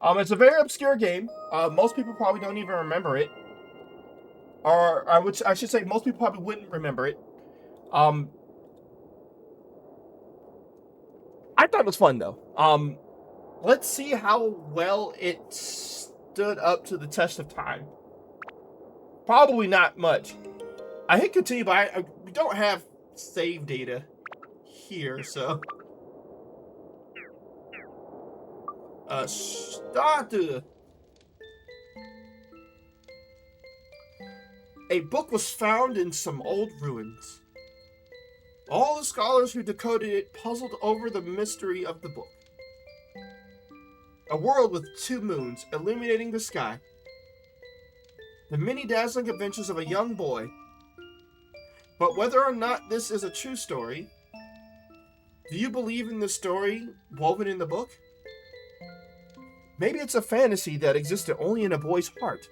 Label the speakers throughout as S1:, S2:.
S1: It's a very obscure game. Most people probably don't even remember it. Or I should say most people probably wouldn't remember it. Um, I thought it was fun though. Let's see how well it stood up to the test of time. Probably not much. I hit continue, but we don't have save data here, so. Start. A book was found in some old ruins. All the scholars who decoded it puzzled over the mystery of the book. A world with 2 moons illuminating the sky. The many dazzling adventures of a young boy. But whether or not this is a true story, do you believe in the story woven in the book? Maybe it's a fantasy that existed only in a boy's heart.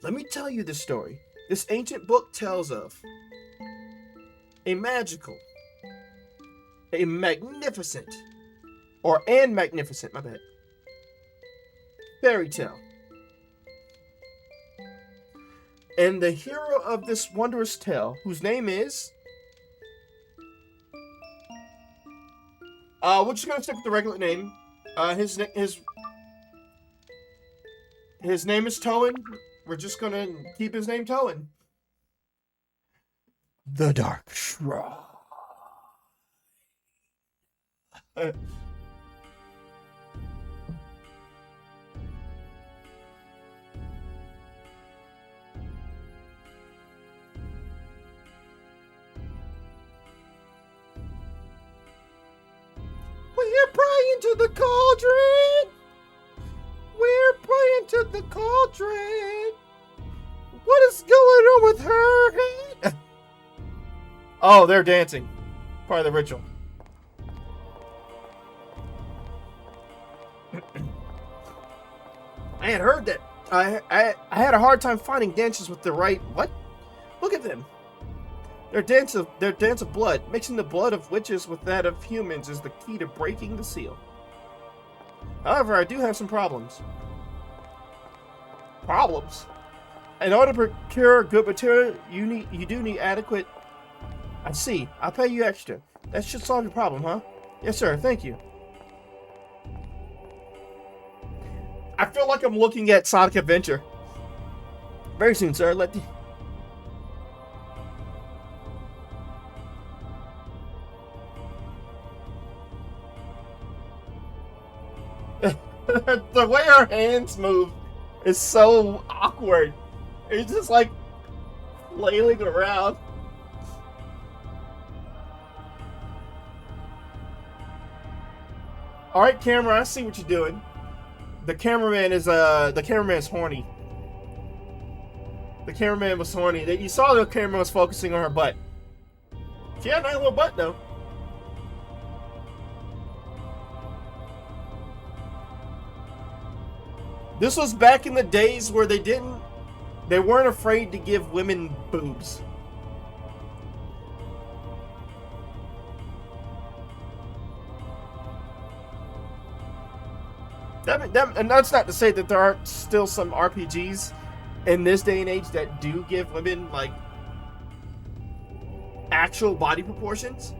S1: Let me tell you the story. This ancient book tells of a magical, a magnificent, magnificent, my bad, fairy tale. And the hero of this wondrous tale, whose name is... we're just gonna stick with the regular name. His name is Toan. We're just gonna keep his name Toan. The Dark Shrine. We're praying to the cauldron. We're praying to the cauldron. What is going on with her head? Oh, they're dancing. Part of the ritual. I had heard that. I had a hard time finding dances with the right... What? Look at them. Their dance of blood. Mixing the blood of witches with that of humans is the key to breaking the seal. However, I do have some problems. Problems? In order to procure good material, you do need adequate... I see. I'll pay you extra. That should solve your problem, huh? Yes, sir. Thank you. I feel like I'm looking at Sonic Adventure. Very soon, sir. Let the... The way her hands move is so awkward. It's just like flailing around. Alright, camera, I see what you're doing. The cameraman's horny. The cameraman was horny. You saw the camera was focusing on her butt. She had a nice little butt though. This was back in the days where they weren't afraid to give women boobs. And that's not to say that there aren't still some RPGs in this day and age that do give women, like, actual body proportions.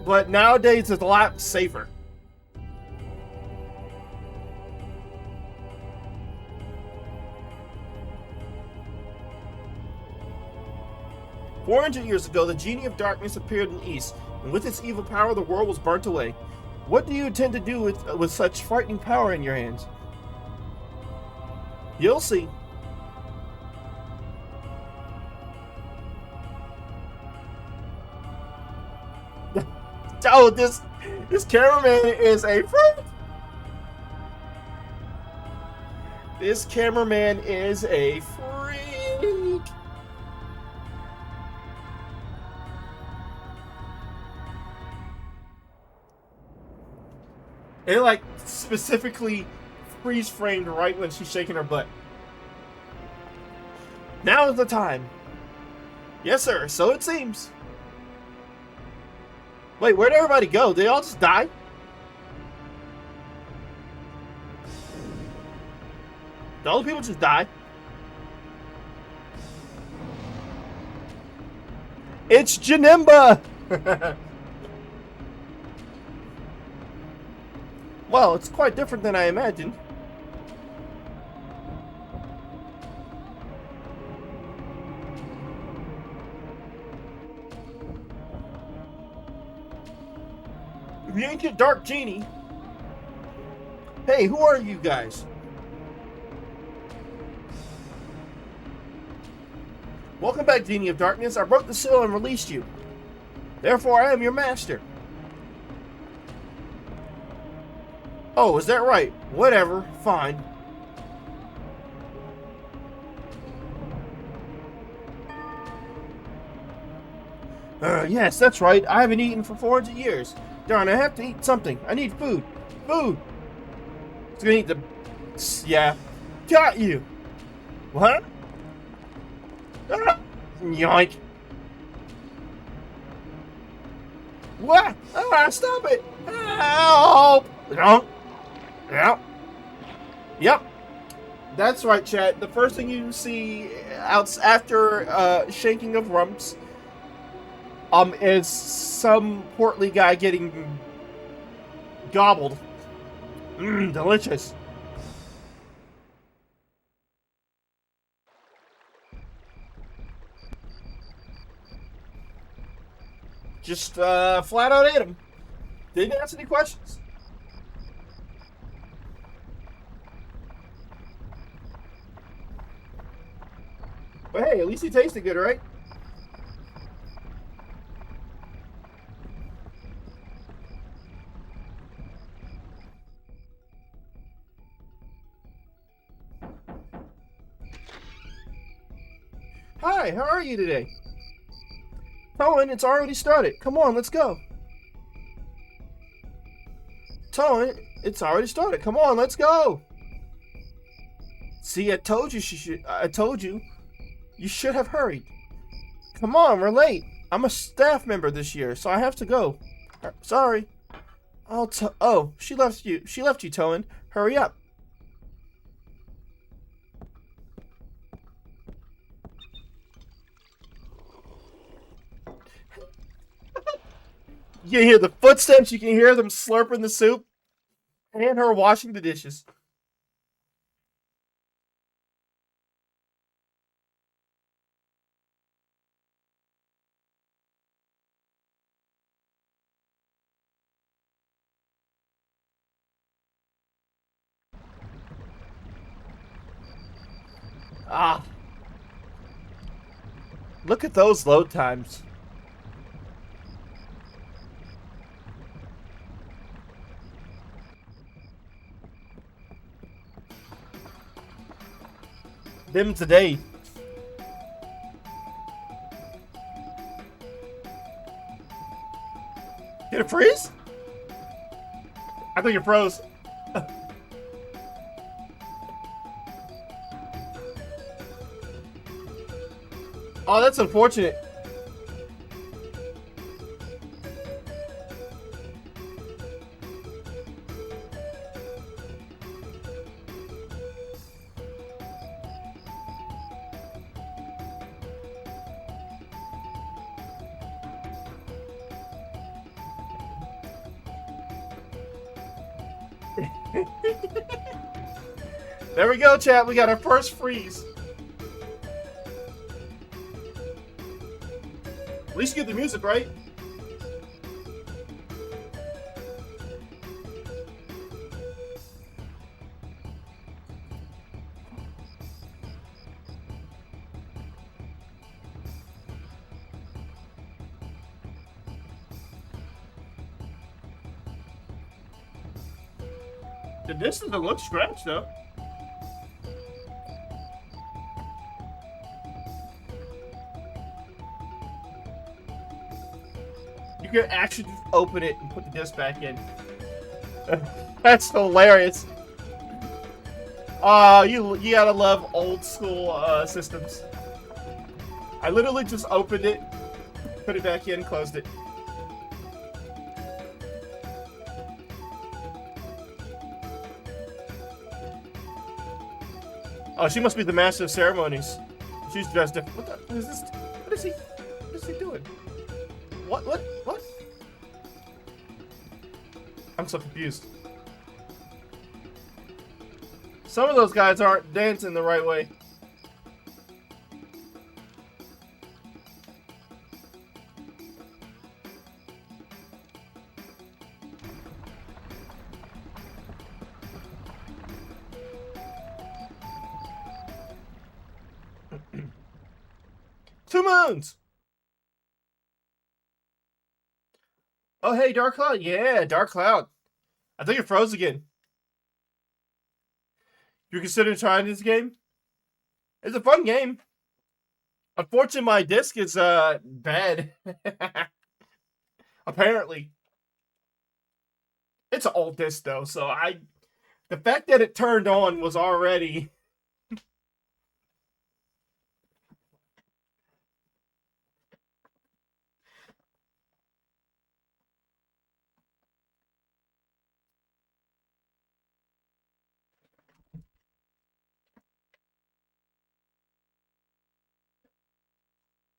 S1: But nowadays, it's a lot safer. "400 years ago, the Genie of Darkness appeared in the East, and with its evil power, the world was burnt away. What do you intend to do with such frightening power in your hands? You'll see." Oh, this cameraman is a freak. This cameraman is a freak. It like specifically freeze framed right when she's shaking her butt. Now is the time. Yes, sir. So it seems. Wait, where'd everybody go? Did they all just die? The other people just die. It's Janemba! Well, it's quite different than I imagined. The ancient Dark Genie. Hey, who are you guys? Welcome back, Genie of Darkness. I broke the seal and released you. Therefore, I am your master. Oh, is that right? Whatever. Fine. Yes, that's right. I haven't eaten for 400 years. Darn, I have to eat something. I need food. Food! It's gonna eat the... Yeah. Got you! What? Ah! Yoink. What? Ah, stop it! Help! No. Yep. Yep. That's right, chat. The first thing you see out after shaking of rumps is some portly guy getting gobbled. Mmm, delicious. Just flat out ate him. Didn't ask any questions. But hey, at least he tasted good, right? Hi, how are you today? Toan, it's already started. Come on, let's go. Toan, it's already started. Come on, let's go. See, I told you you should have hurried. Come on, we're late. I'm a staff member this year, so I have to go. Sorry. Oh, she left you. She left you, Toan. Hurry up. You can hear the footsteps, you can hear them slurping the soup, and her washing the dishes. Ah. Look at those load times. Them today. Did it freeze? I think it froze. Oh, that's unfortunate. There we go, chat. We got our first freeze. At least you get the music right. The disc doesn't look scratched though. You can actually just open it and put the disc back in. That's hilarious. You gotta love old school systems. I literally just opened it, put it back in, closed it. Oh, she must be the master of ceremonies. She's dressed different. What is this? What is he? What is he doing? What? I'm so confused. Some of those guys aren't dancing the right way. Two moons! Oh, hey, Dark Cloud. Yeah, Dark Cloud. I think it froze again. You consider trying this game? It's a fun game. Unfortunately, my disc is bad. Apparently. It's an old disc though, so the fact that it turned on was already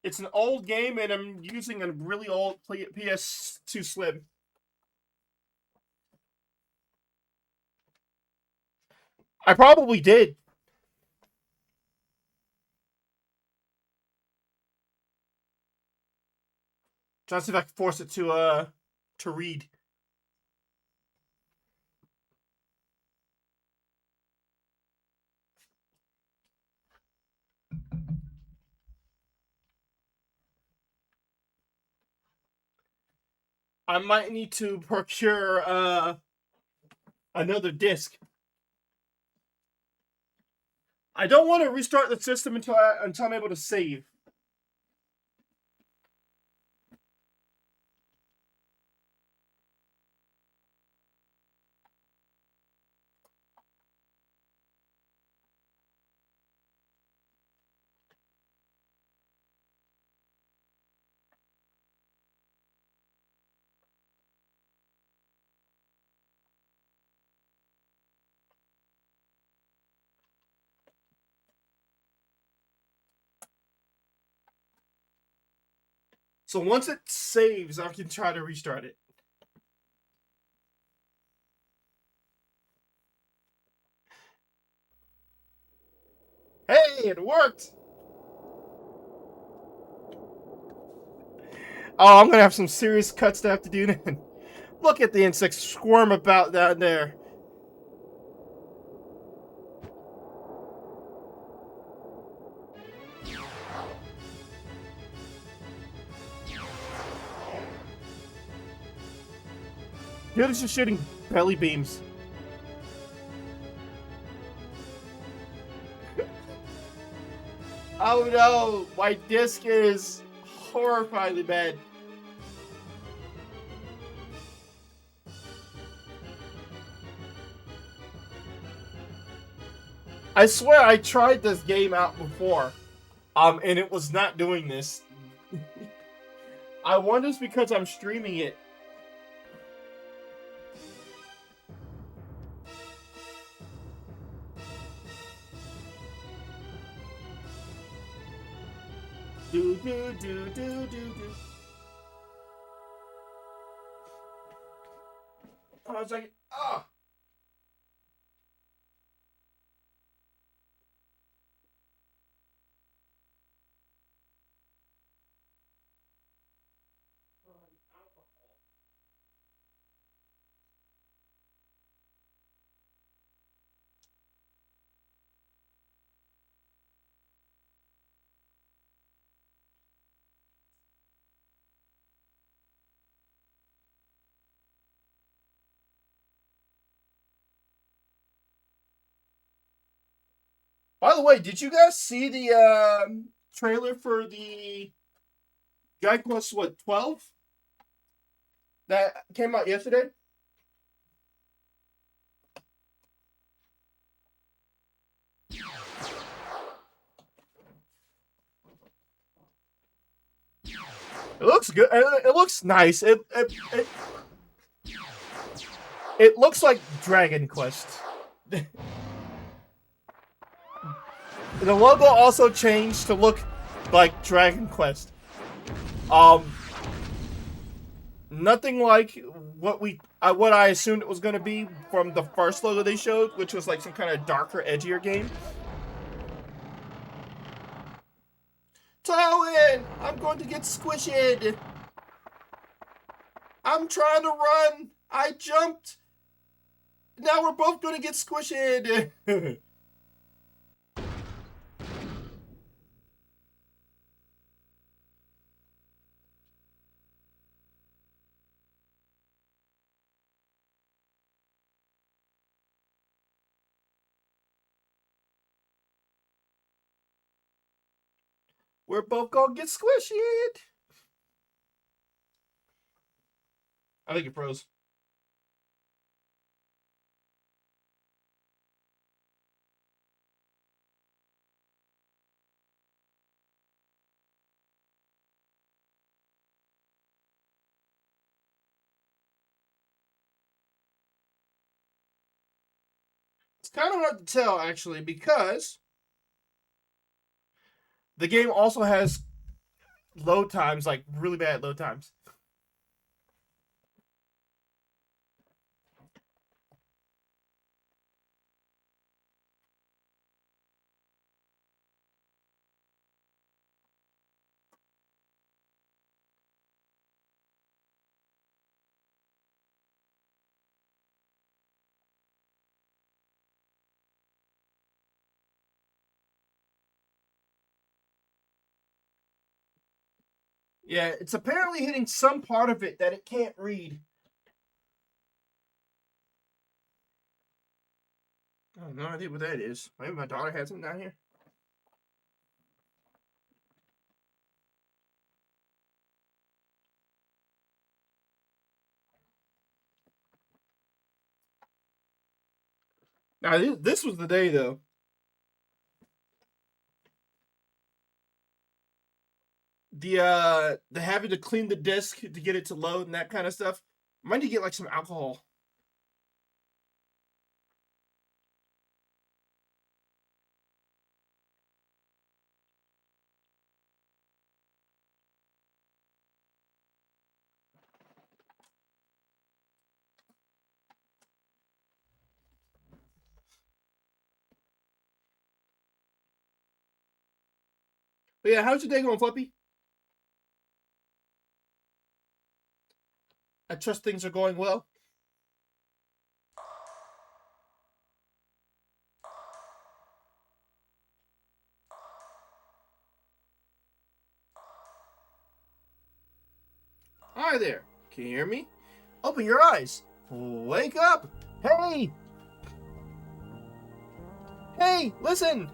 S1: it's an old game and I'm using a really old PS2 Slim. I probably did. Trying to see if I can force it to read. I might need to procure another disc. I don't want to restart the system until I'm able to save. So once it saves, I can try to restart it. Hey, it worked! Oh, I'm gonna have some serious cuts to have to do then. Look at the insects squirm about down there. Dude, it's just shooting belly beams. Oh no, my disc is horrifyingly bad. I swear I tried this game out before, and it was not doing this. I wonder if it's because I'm streaming it. Do. I was like, ah. By the way, did you guys see the trailer for the Dragon Quest 12 that came out yesterday? It looks good. It looks nice. It looks like Dragon Quest. The logo also changed to look like Dragon Quest. Nothing like what I assumed it was going to be from the first logo they showed, which was like some kind of darker, edgier game. Toan, I'm going to get squished. I'm trying to run. I jumped. Now we're both going to get squished. We're both going to get squished. I think it froze. It's kind of hard to tell, actually, because the game also has load times, like really bad load times. Yeah, it's apparently hitting some part of it that it can't read. I have no idea what that is. Maybe my daughter has something down here. Now, this was the day, though. The having to clean the disc to get it to load and that kind of stuff. Might need to get like some alcohol. But yeah, how's your day going, Flippy? I trust things are going well. Hi there. Can you hear me? Open your eyes. Wake up. Hey. Hey, listen.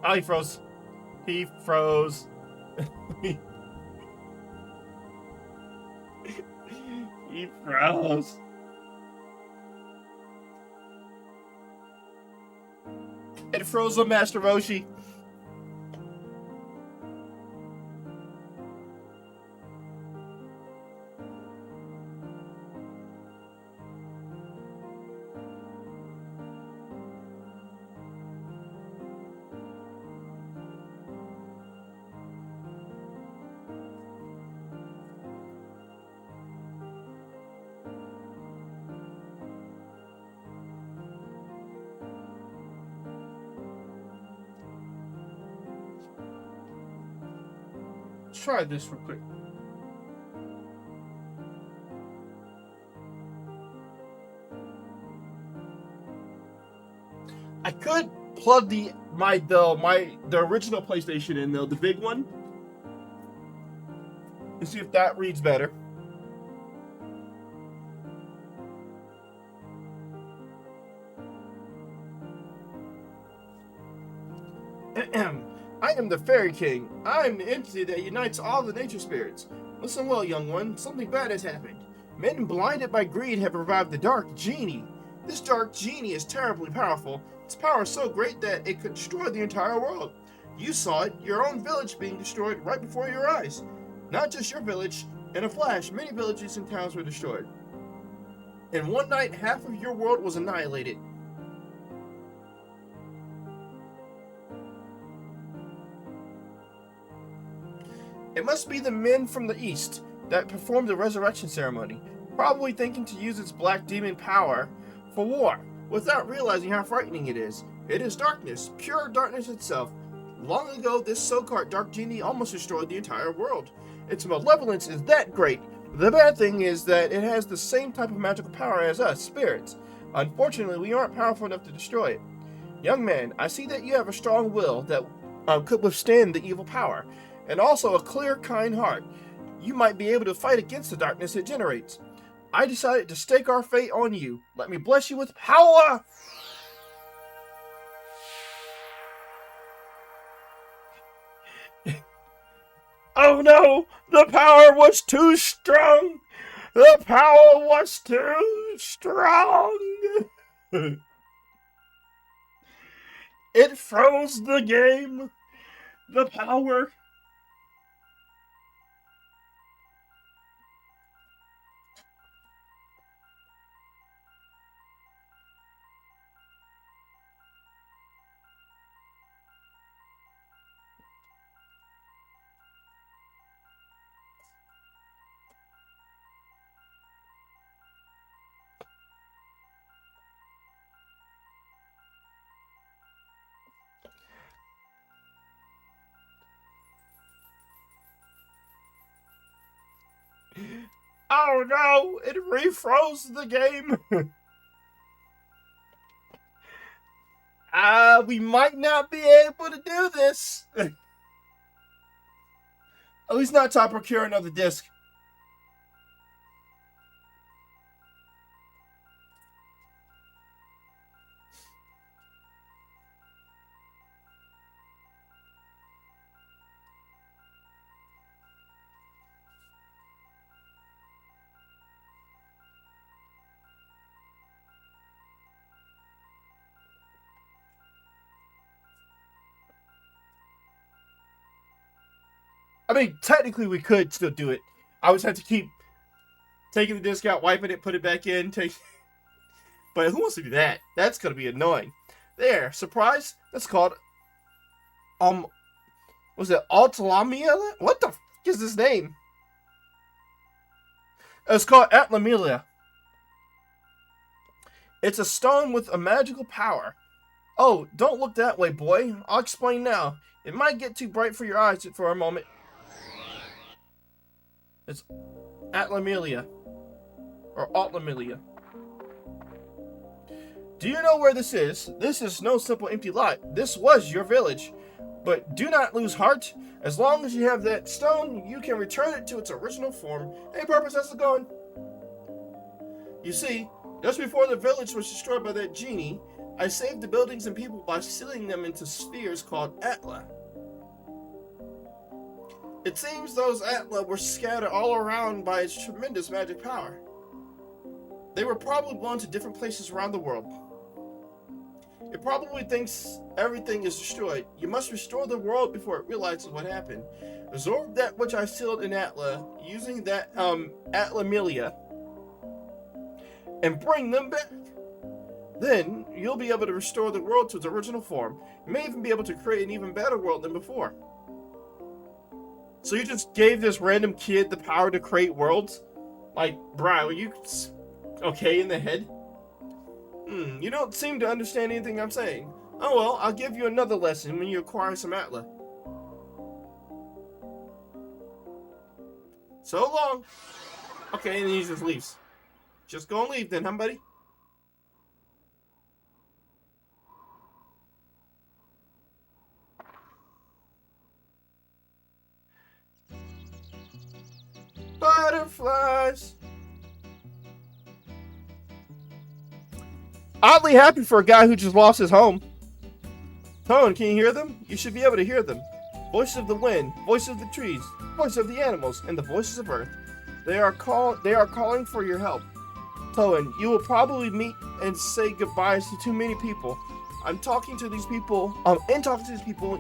S1: Oh, he froze. He froze. He froze. It froze on Master Broshi. Let's try this real quick. I could plug the original PlayStation in though, the big one, and see if that reads better. I am the Fairy King. I am the entity that unites all the nature spirits. Listen well, young one. Something bad has happened. Men blinded by greed have revived the Dark Genie. This Dark Genie is terribly powerful. Its power is so great that it could destroy the entire world. You saw it, your own village being destroyed right before your eyes. Not just your village. In a flash, many villages and towns were destroyed. In one night, half of your world was annihilated. It must be the men from the east that performed the resurrection ceremony, probably thinking to use its black demon power for war, without realizing how frightening it is. It is darkness, pure darkness itself. Long ago, this so-called Dark Genie almost destroyed the entire world. Its malevolence is that great. The bad thing is that it has the same type of magical power as us, spirits. Unfortunately, we aren't powerful enough to destroy it. Young man, I see that you have a strong will that could withstand the evil power, and also a clear, kind heart. You might be able to fight against the darkness it generates. I decided to stake our fate on you. Let me bless you with power! Oh no! The power was too strong! The power was too strong! It froze the game! The power... Oh no! It refroze the game! We might not be able to do this! At least not to procure another disc. I mean, technically we could still do it. I would have to keep taking the disc out, wiping it, put it back in, But who wants to do that? That's gonna be annoying. There, surprise? That's called was it Altalamia? What the f is this name? It's called Atlamelia. It's a stone with a magical power. Oh, don't look that way, boy. I'll explain now. It might get too bright for your eyes for a moment. It's Atlamelia. Or Altlamelia. Do you know where this is? This is no simple empty lot. This was your village. But do not lose heart. As long as you have that stone, you can return it to its original form. Any purpose has gone. You see, just before the village was destroyed by that genie, I saved the buildings and people by sealing them into spheres called Atla. It seems those Atla were scattered all around by its tremendous magic power. They were probably blown to different places around the world. It probably thinks everything is destroyed. You must restore the world before it realizes what happened. Absorb that which I sealed in Atla, using that Atlamelia, and bring them back. Then, you'll be able to restore the world to its original form. You may even be able to create an even better world than before. So you just gave this random kid the power to create worlds? Like, Brian, were you okay in the head? You don't seem to understand anything I'm saying. Oh well, I'll give you another lesson when you acquire some Atla. So long. Okay, and then he just leaves. Just go and leave then, huh, buddy? Butterflies. Oddly happy for a guy who just lost his home. Toan, can you hear them? You should be able to hear them. Voices of the wind, voices of the trees, voices of the animals, and the voices of earth. They are calling for your help. Toan, you will probably meet and say goodbyes to too many people. In talking to these people,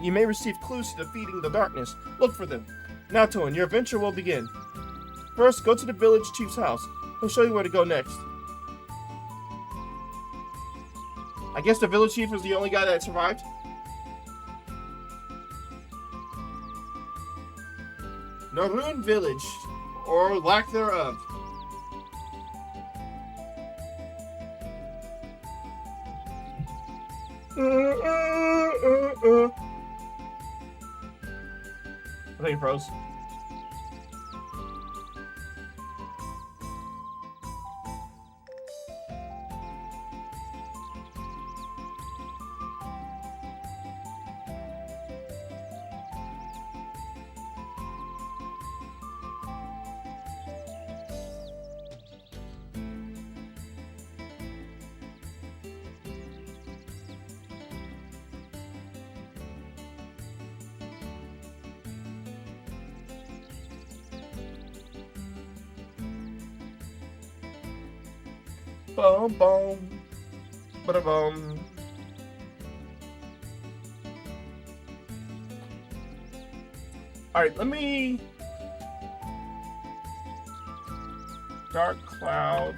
S1: you may receive clues to defeating the darkness. Look for them. Now, Toan, your adventure will begin. First, go to the village chief's house. He'll show you where to go next. I guess the village chief is the only guy that survived. Naroon Village, or lack thereof. I think it froze. Boom, boom, bada boom. All right, let me. Dark cloud.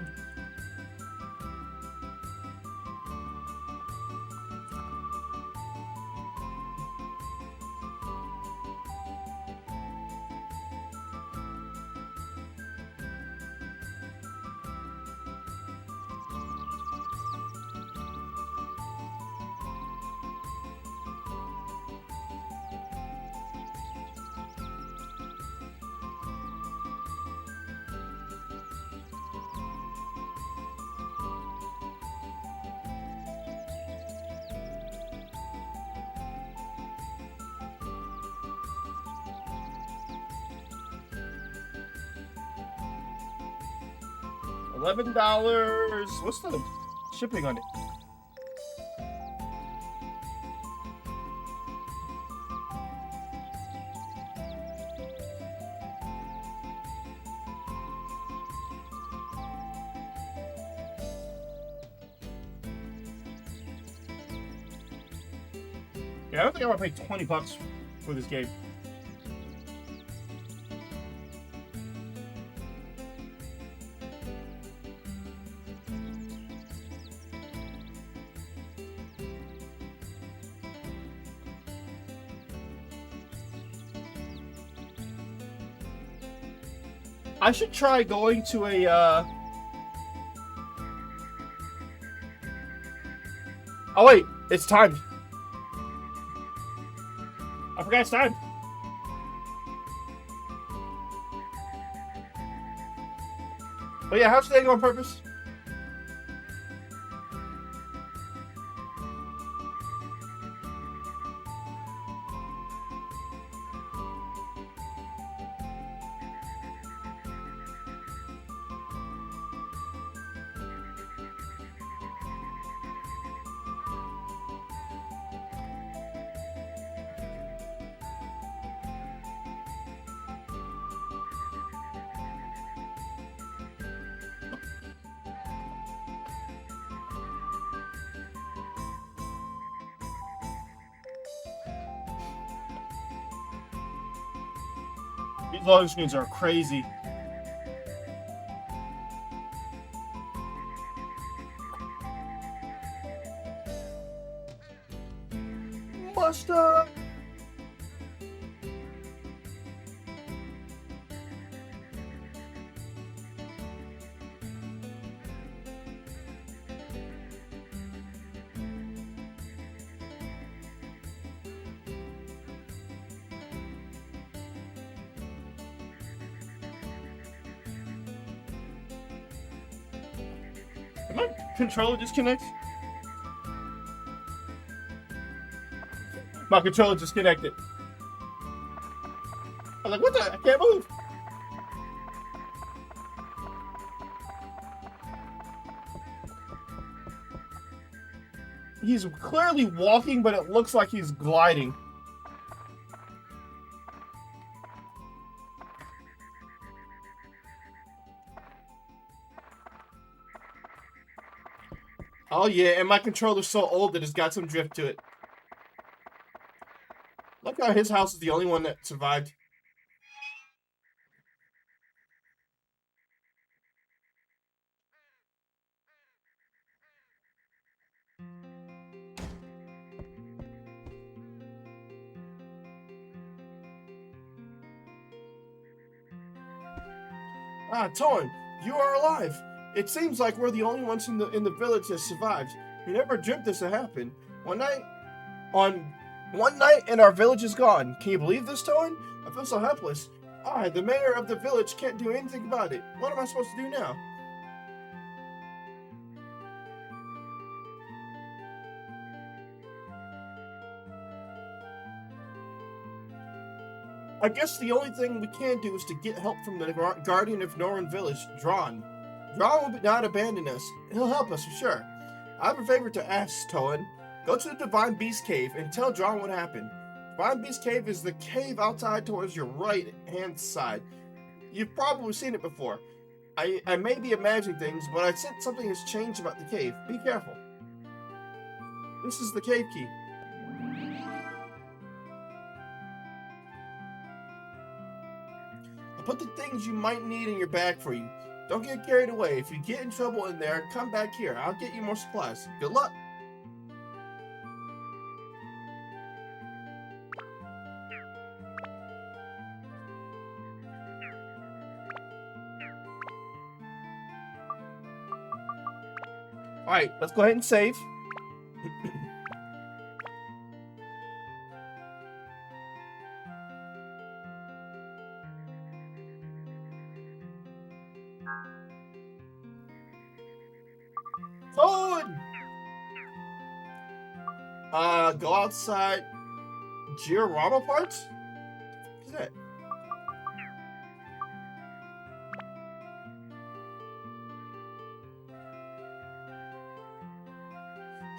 S1: $11. What's the shipping on it? Yeah, I don't think I want to pay $20 for this game. I should try going to a, Oh wait, it's timed. I forgot it's timed. But yeah, how's today go on purpose? These loading screens are crazy. Buster! Did my controller disconnect? My controller disconnected. I was like, what the? I can't move. He's clearly walking, but it looks like he's gliding. Oh yeah, and my controller's so old that it's got some drift to it. Look how his house is the only one that survived. Ah, Toan, you are alive. It seems like we're the only ones in the village that survived. We never dreamt this would happen. On one night, and our village is gone. Can you believe this, Toan? I feel so helpless. I, the mayor of the village, can't do anything about it. What am I supposed to do now? I guess the only thing we can do is to get help from the guardian of Northern Village, Dron. Dron will not abandon us. He'll help us for sure. I have a favor to ask, Toan. Go to the Divine Beast Cave and tell Dron what happened. Divine Beast Cave is the cave outside towards your right-hand side. You've probably seen it before. I may be imagining things, but I sense something has changed about the cave. Be careful. This is the cave key. I put the things you might need in your bag for you. Don't get carried away. If you get in trouble in there, come back here. I'll get you more supplies. Good luck. Alright, let's go ahead and save. Toan! Go outside. Diorama parts? What's that?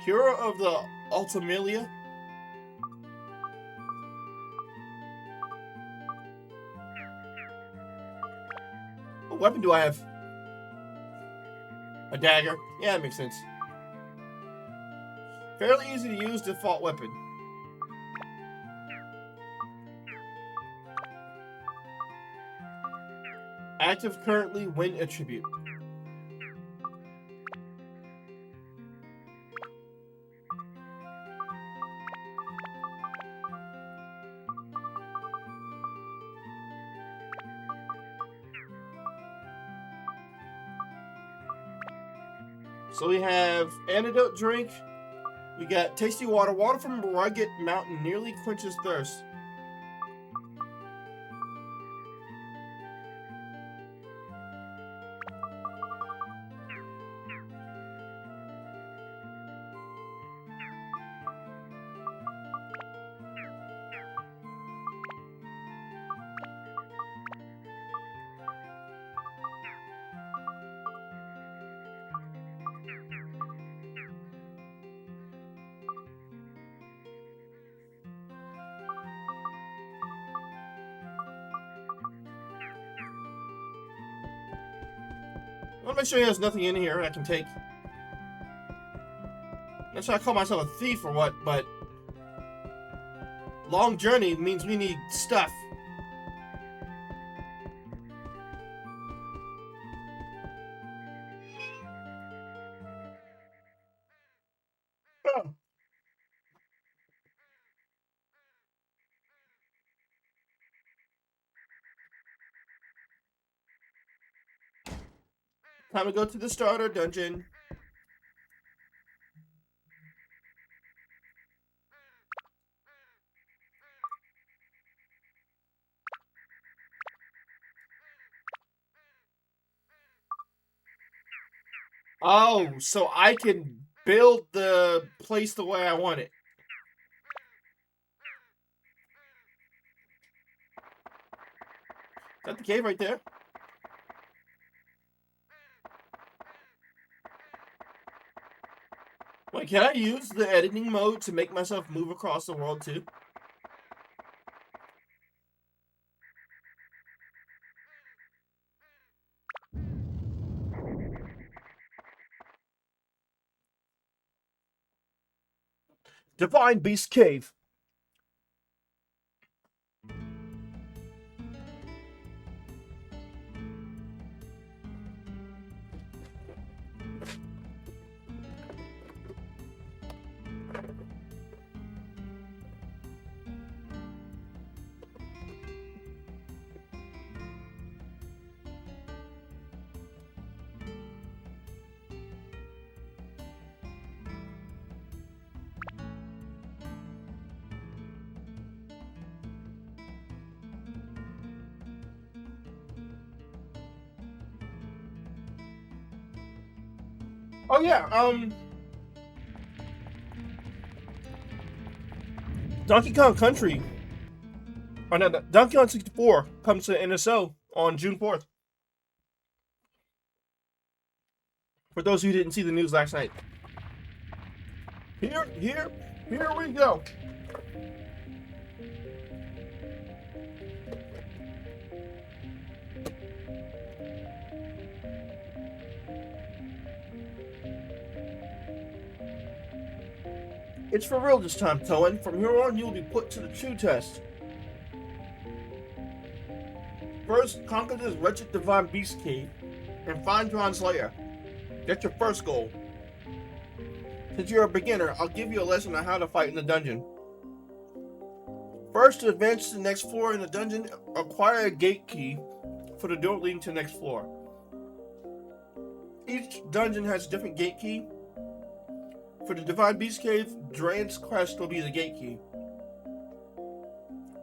S1: Cure of the Ultimelia? What weapon do I have? A dagger. Yeah, that makes sense. Fairly easy to use default weapon. Active currently, win attribute. So we have antidote drink. We got tasty water. Water from a rugged mountain nearly quenches thirst. I want to make sure there's nothing in here I can take. Not sure I call myself a thief or what, but long journey means we need stuff. Oh. Time to go to the starter dungeon. Oh, so I can build the place the way I want it. Is that the cave right there? Wait, can I use the editing mode to make myself move across the world too? Divine Beast Cave. Oh yeah, Donkey Kong Country. Oh no, Donkey Kong 64 comes to NSO on June 4th. For those who didn't see the news last night. Here we go. It's for real this time, Toan. From here on, you'll be put to the true test. First, conquer this wretched divine beast cave and find Toan's lair. That's your first goal. Since you're a beginner, I'll give you a lesson on how to fight in the dungeon. First, to advance to the next floor in the dungeon, acquire a gate key for the door leading to the next floor. Each dungeon has a different gate key. For the Divine Beast Cave, Drain's Crest will be the gate key.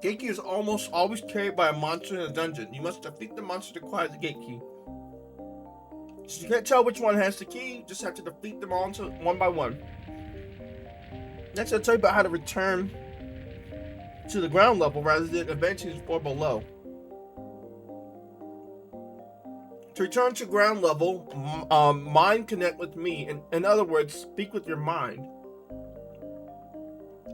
S1: Gate key is almost always carried by a monster in a dungeon. You must defeat the monster to acquire the gate key. So you can't tell which one has the key, you just have to defeat them all one by one. Next, I'll tell you about how to return to the ground level rather than advancing to the floor below. To return to ground level, mind connect with me. In other words, speak with your mind.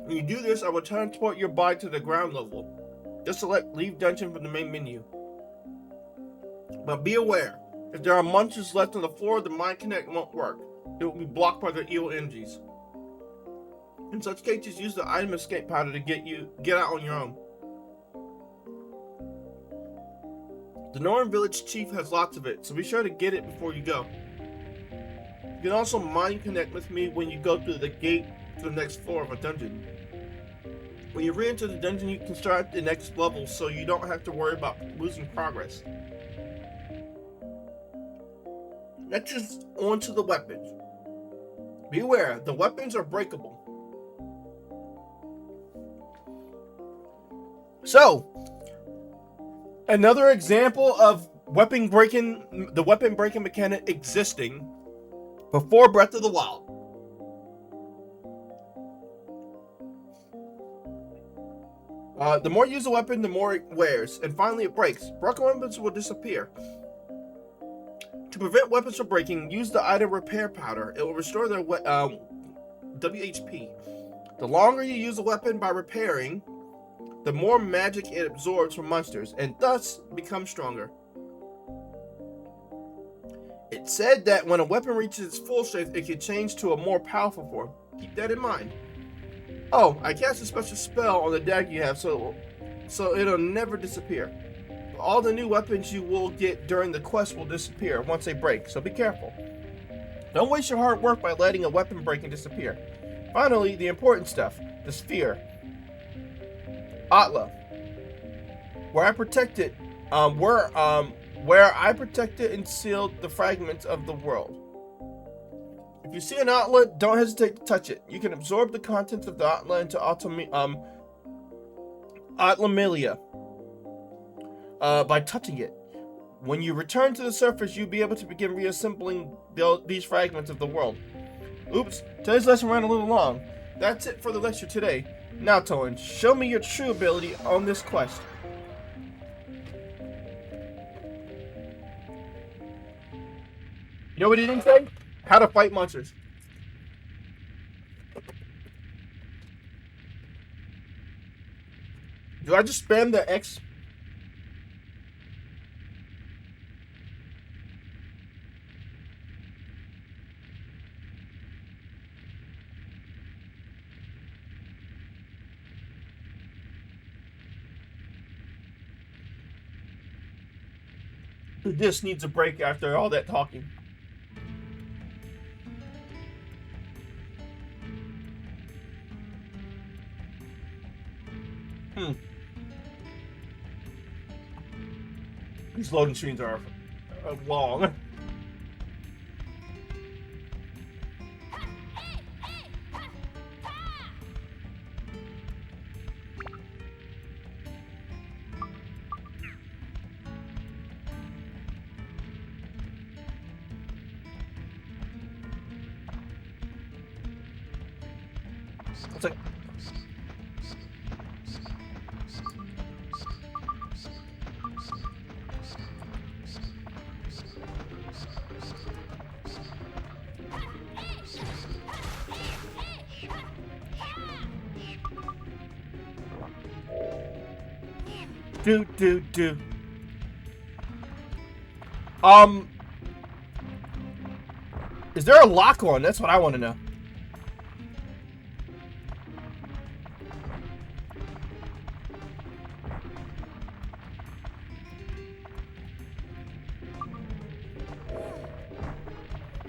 S1: When you do this, I will transport your body to the ground level. Just select Leave Dungeon from the main menu. But be aware, if there are monsters left on the floor, the mind connect won't work. It will be blocked by their evil energies. In such cases, use the item escape powder to get out on your own. The Northern Village Chief has lots of it, so be sure to get it before you go. You can also mind connect with me when you go through the gate to the next floor of a dungeon. When you re-enter the dungeon, you can start the next level, so you don't have to worry about losing progress. Next is on to the weapons. Beware, the weapons are breakable. So, another example of the weapon breaking mechanic existing before Breath of the Wild. The more you use a weapon, the more it wears, and finally it breaks. Broken weapons will disappear. To prevent weapons from breaking, use the item repair powder. It will restore their WHP. The longer you use a weapon by repairing, the more magic it absorbs from monsters, and thus becomes stronger. It's said that when a weapon reaches its full strength, it can change to a more powerful form. Keep that in mind. Oh, I cast a special spell on the dagger you have, so it'll never disappear. All the new weapons you will get during the quest will disappear once they break, so be careful. Don't waste your hard work by letting a weapon break and disappear. Finally, the important stuff, the sphere. Atla, where I protected and sealed the fragments of the world. If you see an Atla, don't hesitate to touch it. You can absorb the contents of the Atla into Atlamilia by touching it. When you return to the surface, you'll be able to begin reassembling these fragments of the world. Oops, today's lesson ran a little long. That's it for the lecture today. Now, Toan, show me your true ability on this quest. You know what he didn't say? How to fight monsters. Do I just spam the X? This needs a break after all that talking. These loading screens are long. It's like... Do. Is there a lock on? That's what I want to know.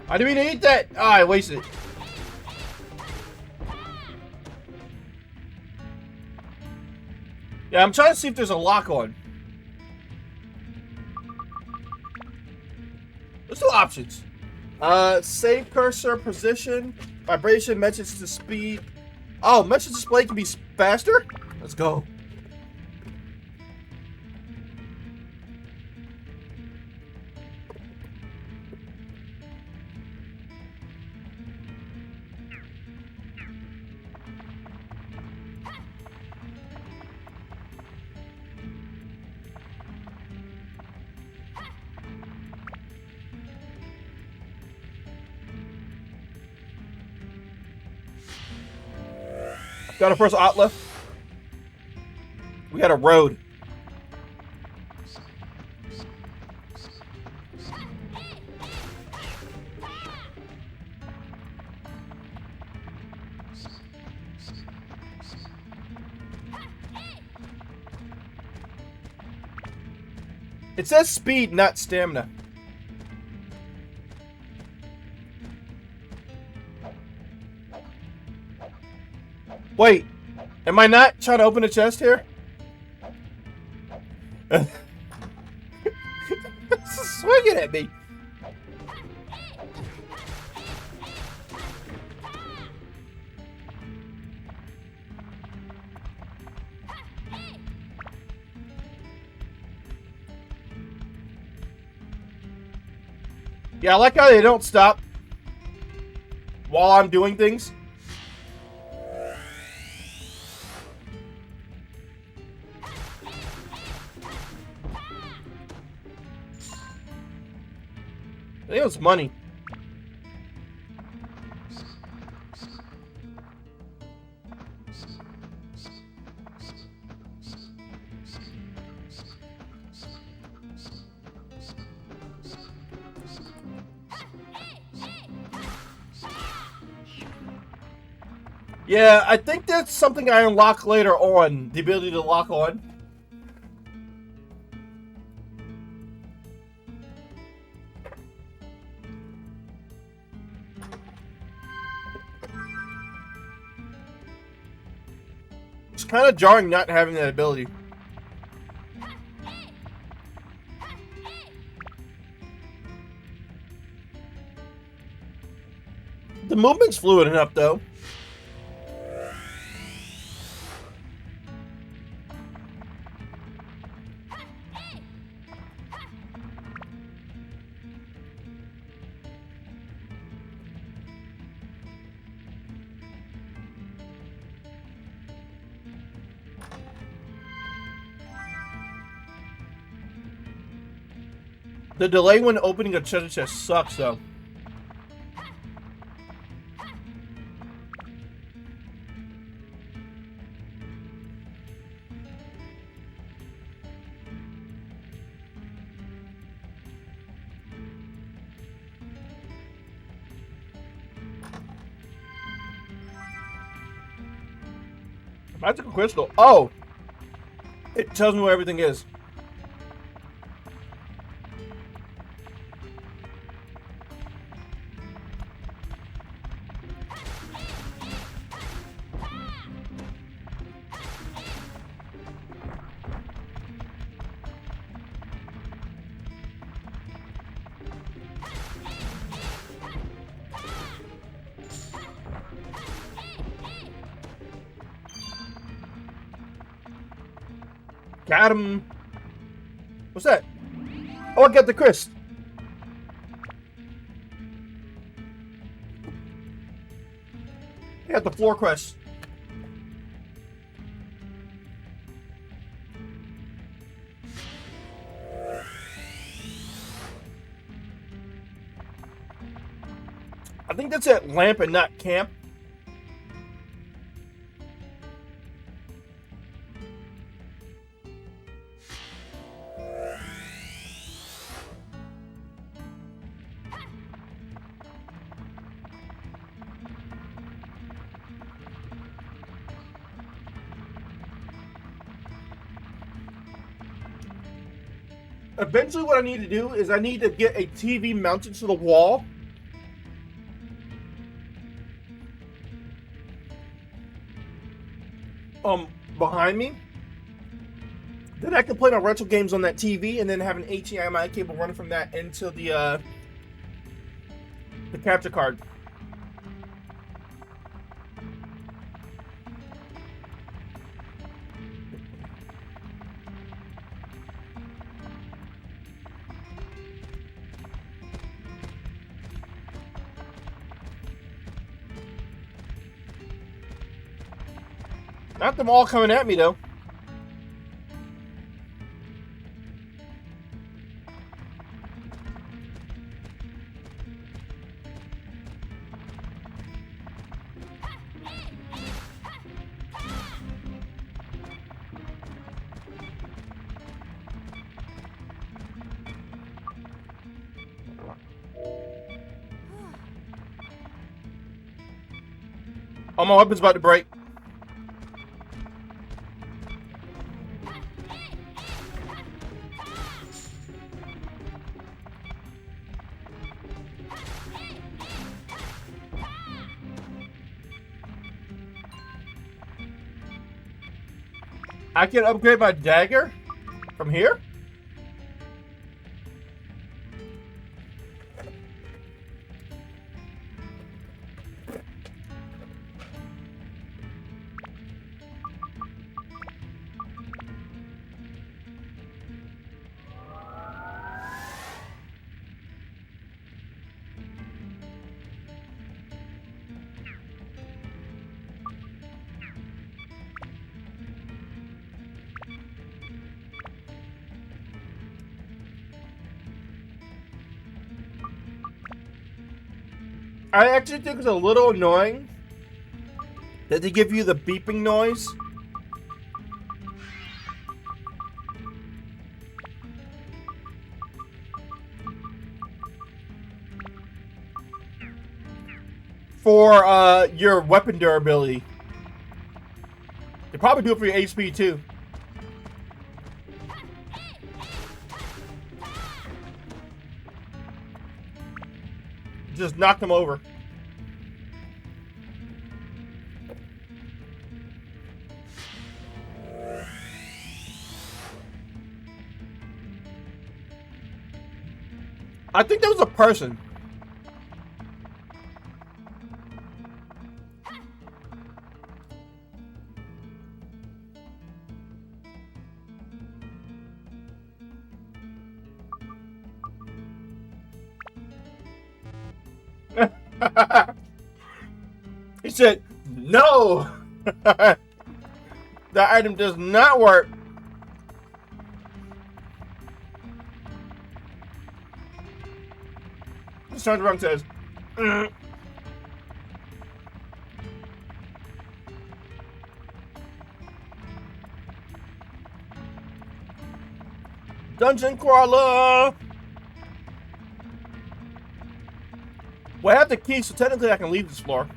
S1: I didn't mean to eat that. Oh, I wasted it. Yeah, I'm trying to see if there's a lock on. Let's do options. Save cursor position, vibration, message to speed. Oh, message display can be faster? Let's go. Got a first outlet. We got a road. It says speed, not stamina. Wait, am I not trying to open a chest here? This is swinging at me. Yeah, I like how they don't stop while I'm doing things. I think it was money. Yeah, I think that's something I unlock later on. The ability to lock on. It's kind of jarring not having that ability. The movement's fluid enough, though. The delay when opening a treasure chest sucks, though. Magical crystal. Oh! It tells me where everything is. Got him. What's that? Oh, I got the crest. I got the floor crest. I think that's at lamp and not camp. Eventually what I need to do is I need to get a TV mounted to the wall. Behind me. Then I can play my retro games on that TV and then have an HDMI cable running from that into the capture card. Not them all coming at me, though. Oh, my weapon's about to break. I can upgrade my dagger from here? I actually think it's a little annoying that they give you the beeping noise. For your weapon durability. They probably do it for your HP too. Just knock them over. I think there was a person. He said, no! That item does not work. He turns around and says, Dungeon crawler! Well, I have the key, so technically I can leave this floor.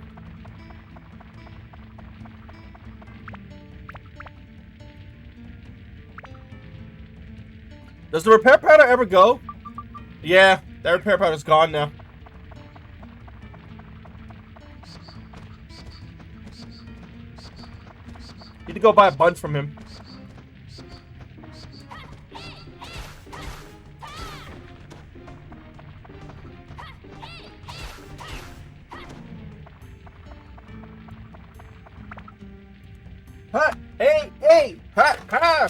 S1: Does the repair powder ever go? Yeah, that repair powder's gone now. Need to go buy a bunch from him. Ha! Hey! Hey! Ha! Ha!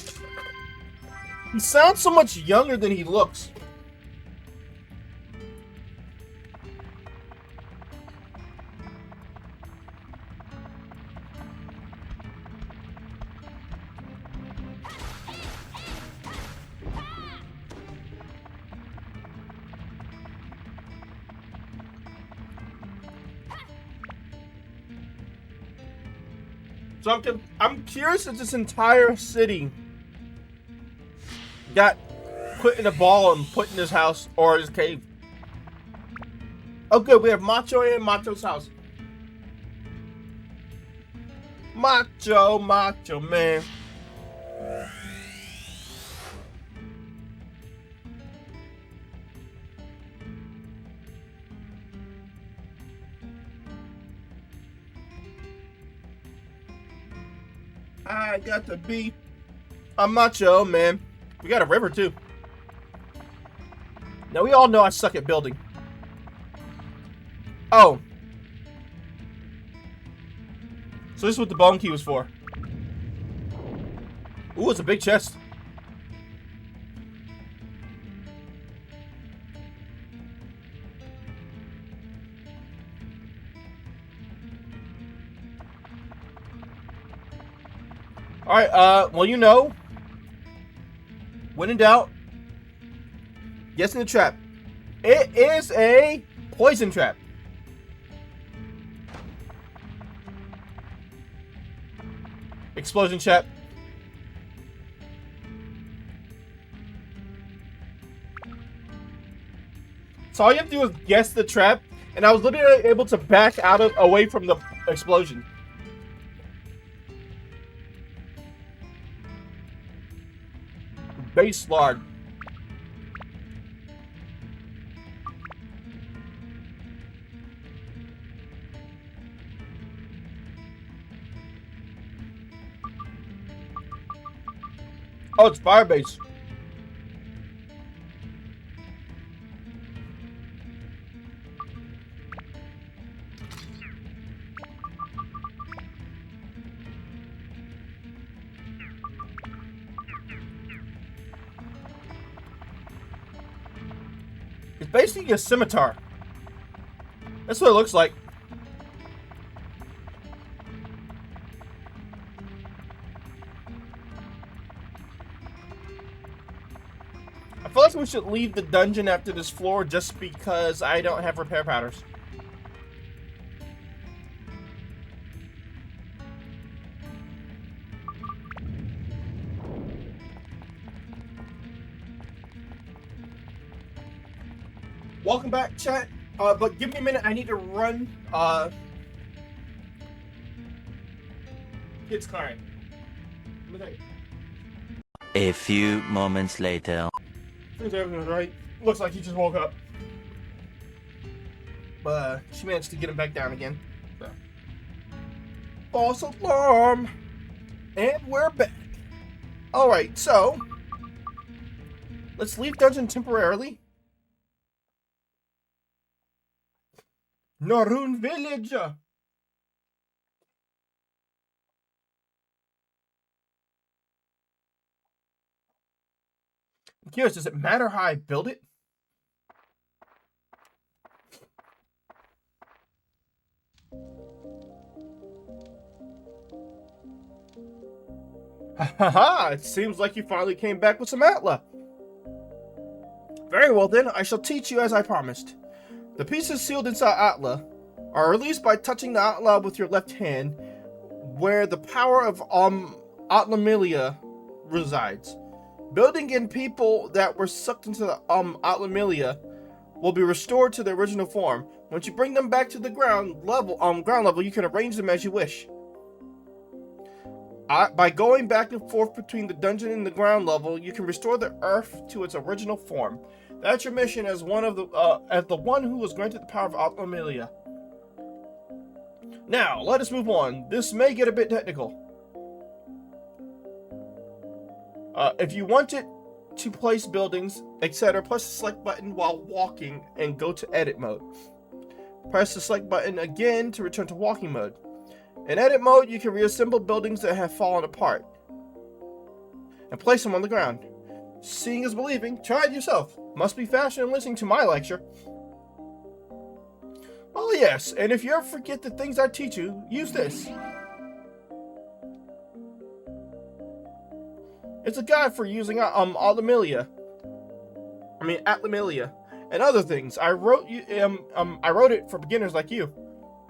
S1: He sounds so much younger than he looks. So I'm curious if this entire city got put in a ball and put in this house or this cave. Oh, good. We have Macho in Macho's house. Macho man. I got to be a macho man. We got a river too. Now we all know I suck at building. Oh. So this is what the bone key was for. Ooh, it's a big chest. Alright, well, you know, when in doubt, guess in the trap. It is a poison trap. Explosion trap. So all you have to do is guess the trap, and I was literally able to back out of away from the explosion. Base lard. Oh, it's fire base. It's basically a scimitar. That's what it looks like. I feel like we should leave the dungeon after this floor just because I don't have repair powders. Welcome back, chat. But give me a minute. I need to run. Kids crying.
S2: A few moments later.
S1: Seems everything's right. Looks like he just woke up. But she managed to get him back down again. So. False alarm. And we're back. Alright, so. Let's leave dungeon temporarily. Norun village. I'm curious, does it matter how I build it? Ha! It seems like you finally came back with some Atla. Very well then, I shall teach you as I promised. The pieces sealed inside Atla are released by touching the Atla with your left hand, where the power of Atlamilia resides. Building and people that were sucked into the Atlamilia will be restored to their original form. Once you bring them back to the ground level, you can arrange them as you wish. By going back and forth between the dungeon and the ground level, you can restore the earth to its original form. That's your mission as the one who was granted the power of Atlamilia. Now, let us move on. This may get a bit technical. If you wanted to place buildings, etc., press the select button while walking and go to edit mode. Press the select button again to return to walking mode. In edit mode, you can reassemble buildings that have fallen apart and place them on the ground. Seeing is believing. Try it yourself. Must be faster than listening to my lecture. Oh yes, and if you ever forget the things I teach you, use this. It's a guide for using Atlamilia. And other things. I wrote it for beginners like you.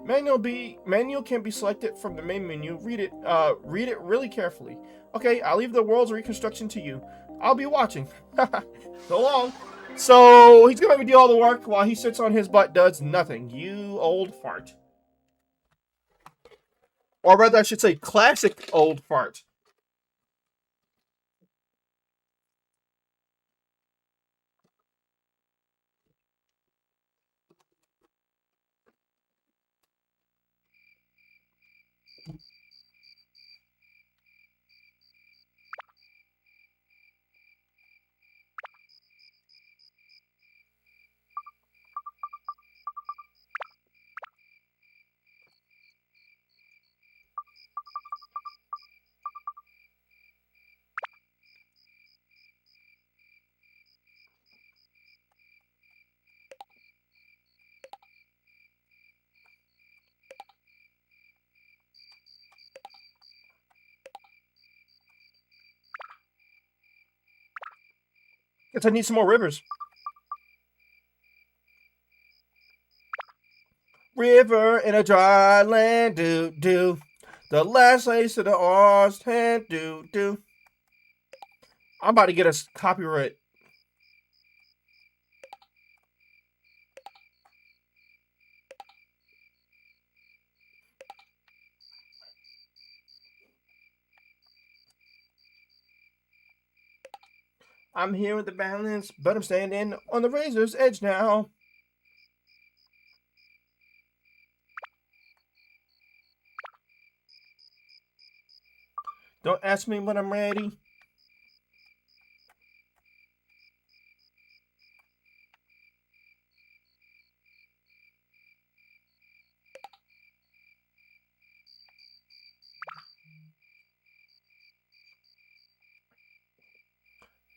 S1: Manual can be selected from the main menu. Read it really carefully. Okay, I'll leave the world's reconstruction to you. I'll be watching. So long. So he's gonna make me do all the work while he sits on his butt, does nothing. You old fart. Or rather, I should say, classic old fart. Guess I need some more rivers. River in a dry land, do. The last place of the lost hand, do. I'm about to get us copyright. I'm here with the balance, but I'm standing on the razor's edge now. Don't ask me when I'm ready.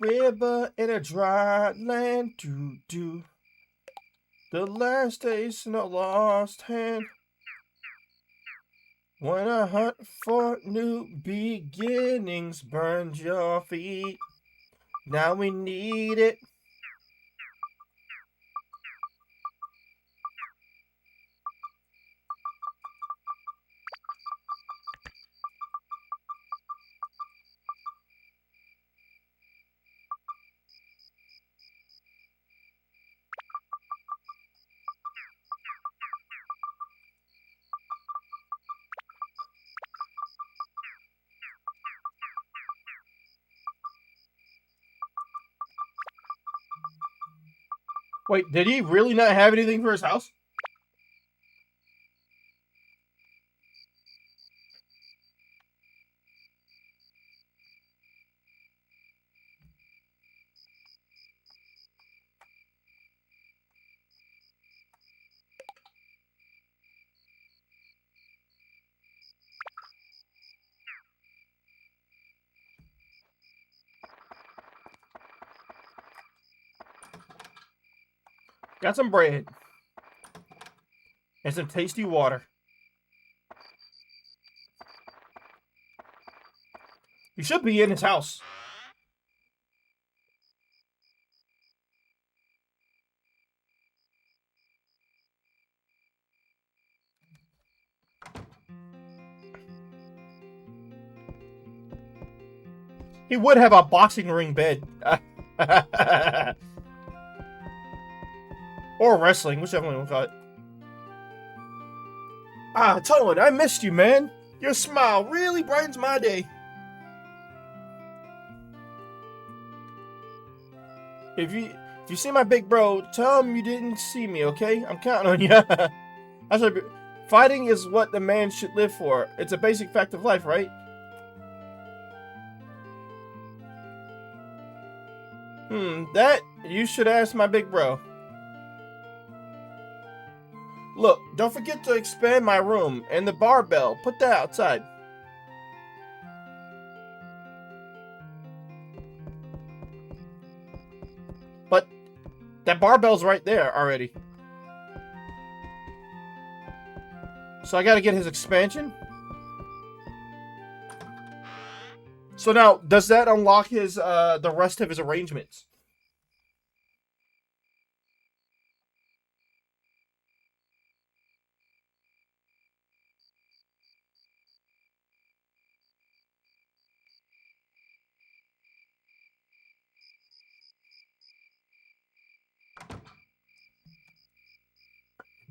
S1: River in a dry land, do. The last days in a lost hand. When a hunt for new beginnings burned your feet. Now we need it. Wait, did he really not have anything for his house? Got some bread. And some tasty water. He should be in his house. He would have a boxing ring bed. Or wrestling, whichever one we call it. Ah, Toan, I missed you, man. Your smile really brightens my day. If you see my big bro, tell him you didn't see me, okay? I'm counting on you. Fighting is what the man should live for. It's a basic fact of life, right? That you should ask my big bro. Look, don't forget to expand my room and the barbell. Put that outside. But that barbell's right there already. So I gotta get his expansion. So now, does that unlock his the rest of his arrangements?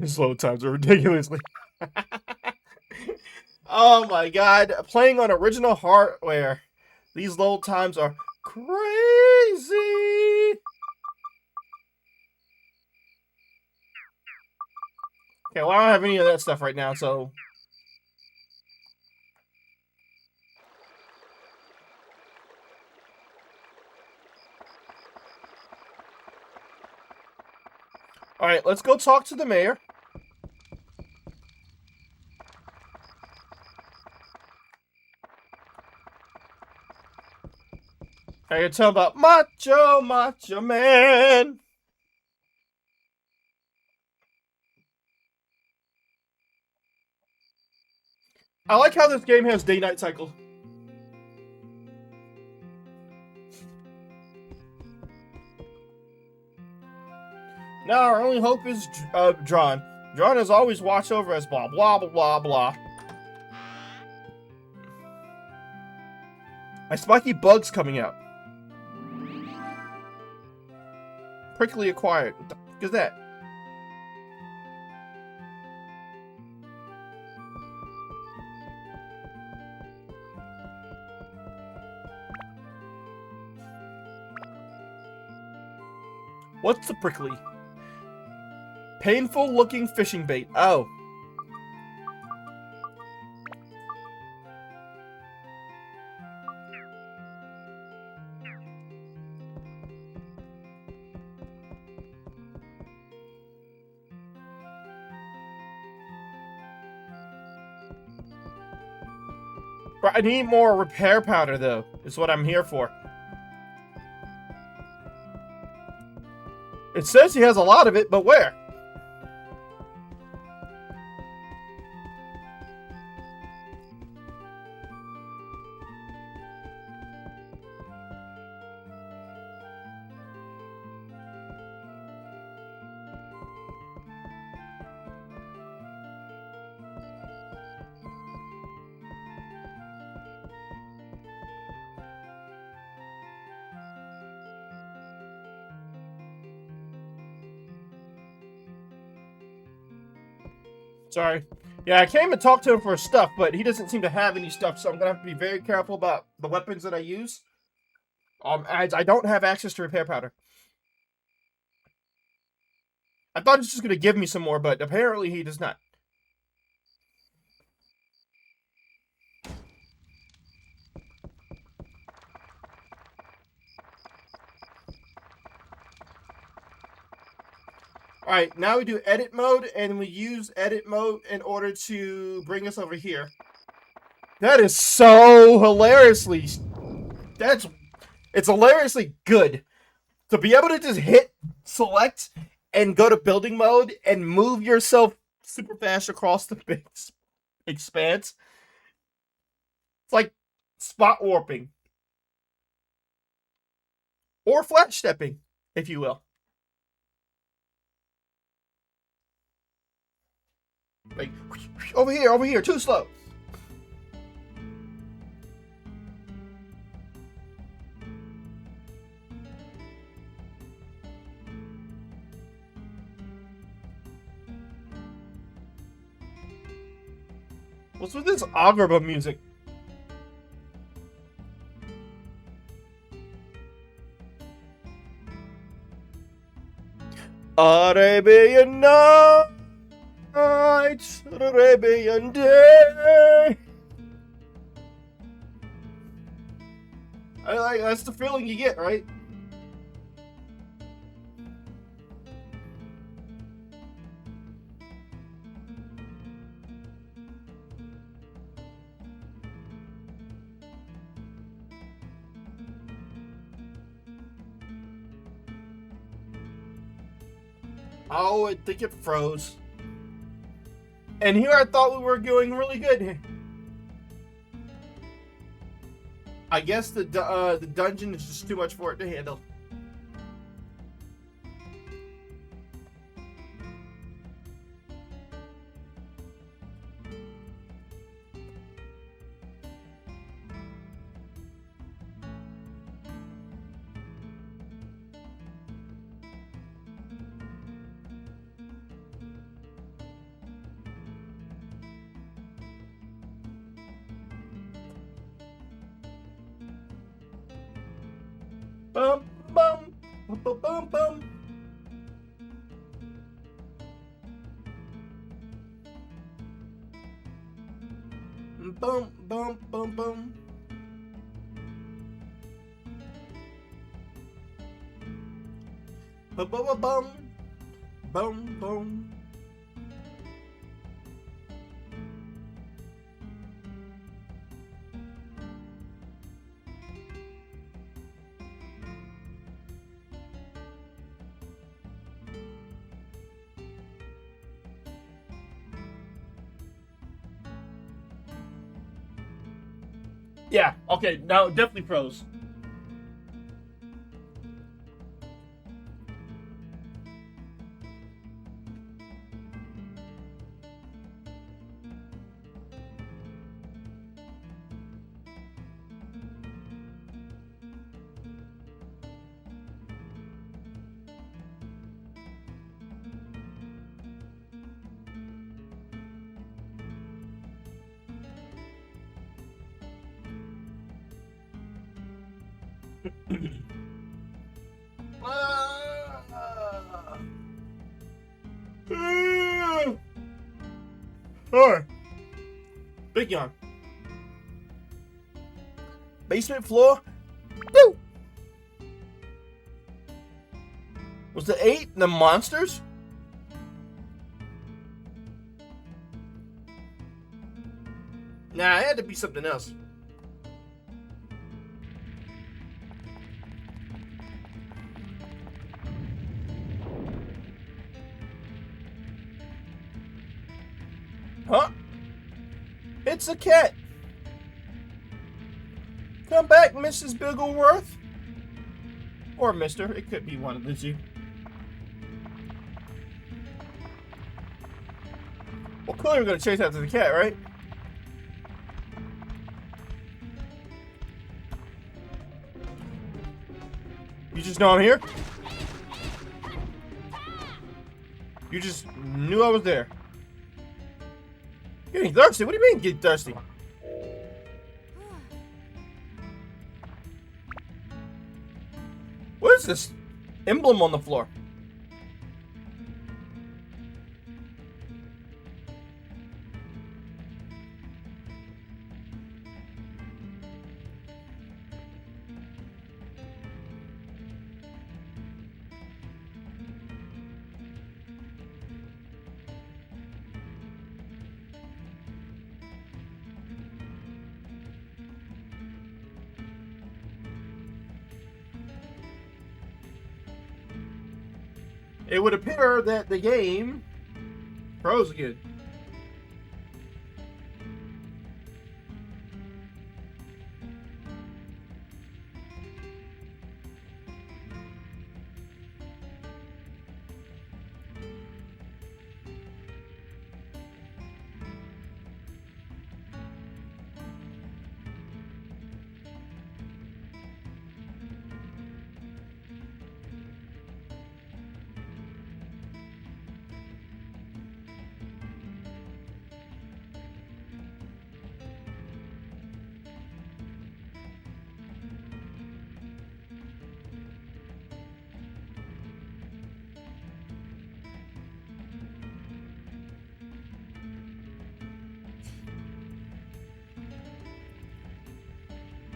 S1: His load times are ridiculously. Oh my god. Playing on original hardware. These load times are crazy. Okay, well, I don't have any of that stuff right now, so. Alright, let's go talk to the mayor. I can tell about Macho Man. I like how this game has day-night cycle. Now our only hope is Drawn. Drawn has always watched over us, blah, blah, blah, blah, blah. My spiky bug's coming out. Prickly acquired. What the fuck is that? What's the prickly? Painful looking fishing bait. Oh. I need more repair powder, though. Is what I'm here for. It says he has a lot of it, but where? Sorry. Yeah, I came and talked to him for stuff, but he doesn't seem to have any stuff, so I'm gonna have to be very careful about the weapons that I use. As I don't have access to repair powder. I thought he was just gonna give me some more, but apparently he does not. Alright, now we do edit mode, and we use edit mode in order to bring us over here. That is so hilariously... It's hilariously good. To be able to just hit select and go to building mode and move yourself super fast across the big expanse. It's like spot warping. Or flash stepping, if you will. Like, over here, too slow. What's with this Agrabah music? Arabian night, Arabian day. That's the feeling you get, right? Oh, I think it froze. And here I thought we were going really good. I guess the dungeon is just too much for it to handle. Bum, bum, bum, bum, bum, bum. Bum, bum, bum, bum. Bum, bum, bum, bum. Bum, bum. Yeah, okay, now definitely pros. Alright. Big yawn. Basement floor. Woo! Was the 8 the monsters? Nah, it had to be something else. Huh? It's a cat. Come back, Mrs. Biggleworth. Or Mr. It could be one of the two. Well, clearly we're going to chase after the cat, right? You just know I'm here? You just knew I was there. Getting thirsty? What do you mean, get thirsty? What is this emblem on the floor? It would appear that the game froze again.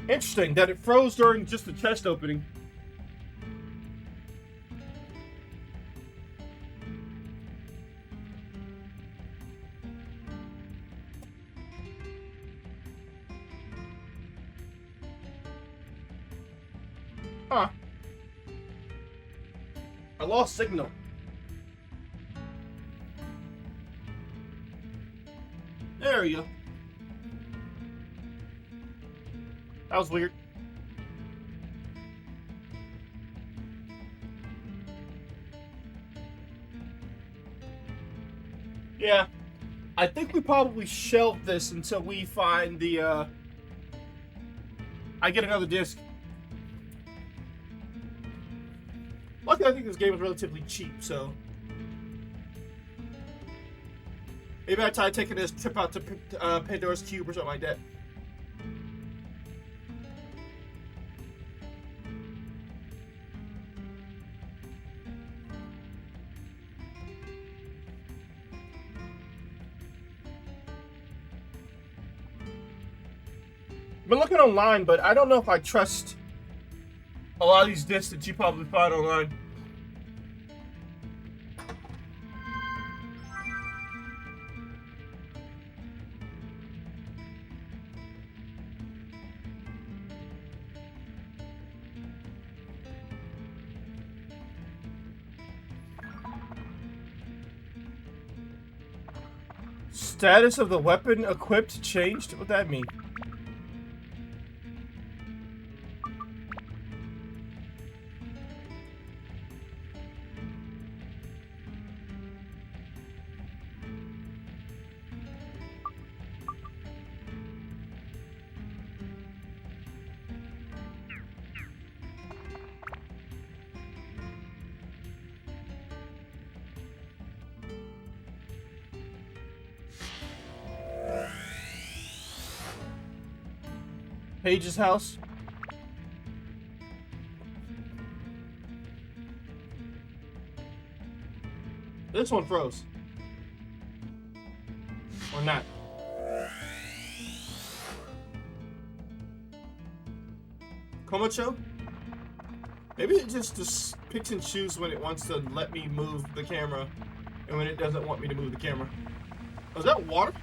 S1: Interesting that it froze during just the chest opening. Huh. I lost signal. There we go. That was weird. Yeah. I think we probably shelved this until we find the, I get another disc. Luckily, I think this game is relatively cheap, so... maybe I try taking this trip out to Pandora's Cube or something like that. been looking online, but I don't know if I trust a lot of these discs that you probably find online. Status of the weapon equipped changed? What that mean? Paige's house. This one froze. Or not. Komacho? Maybe it just picks and chooses when it wants to let me move the camera and when it doesn't want me to move the camera. Oh, is that water?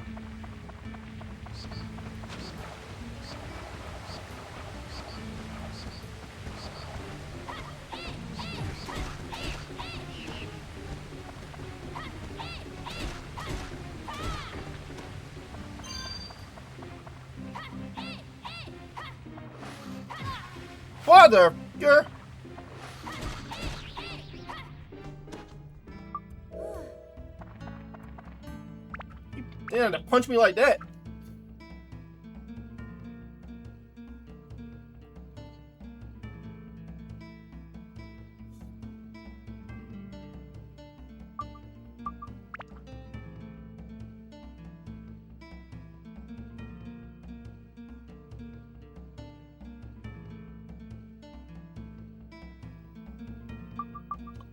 S1: Father, you're... You didn't have to punch me like that.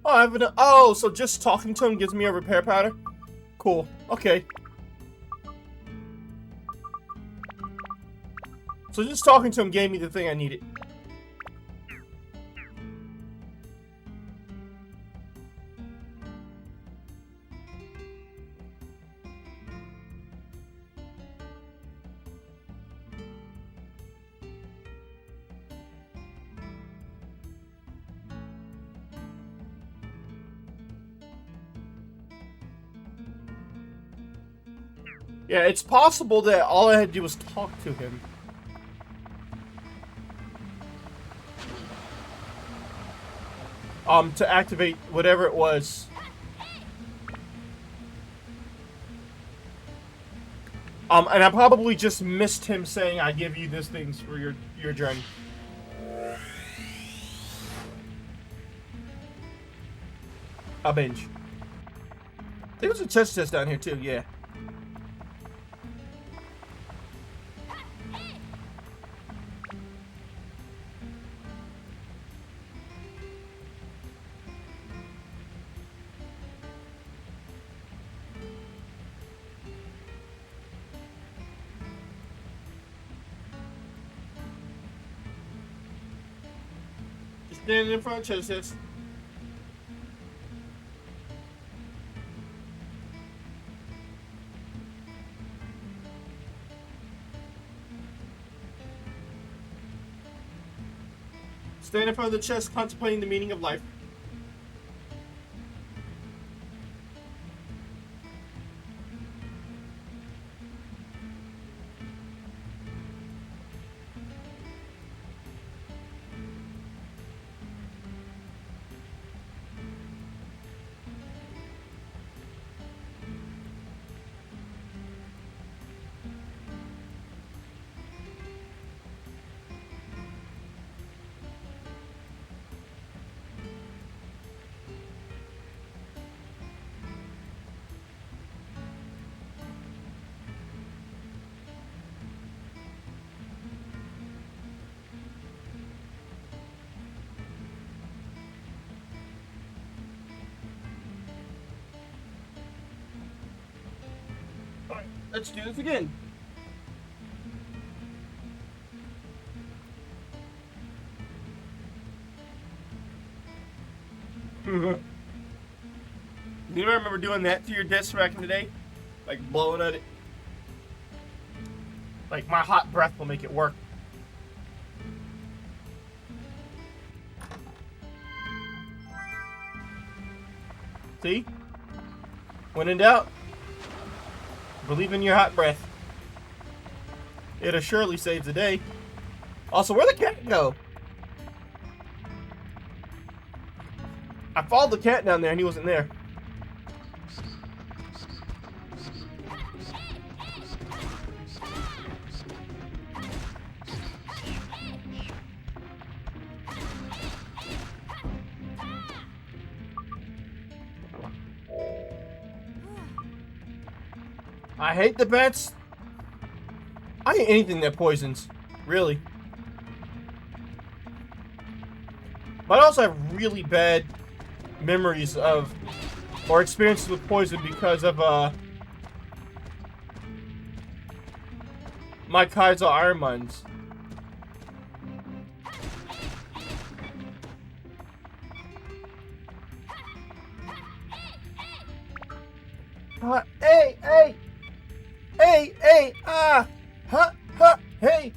S1: Oh, I have an, oh, so just talking to him gives me a repair powder? Cool. Okay. So just talking to him gave me the thing I needed. Yeah, it's possible that all I had to do was talk to him. To activate whatever it was. And I probably just missed him saying, I give you these things for your journey. A binge. There was a chest down here too, yeah. Standing in front of chest. Stand in front of the chest, contemplating the meaning of life. Alright, let's do this again. You remember doing that to your disc back in the day? Like blowing at it? Like my hot breath will make it work. See? When in doubt, believe in your hot breath. It'll surely save the day. Also, where'd the cat go? I followed the cat down there and he wasn't there. I hate the bats. I hate anything that poisons. Really. But I also have really bad memories of, or experiences with poison because of, my Kaiser Iron Mines. Hey, hey! Hey, hey, hey!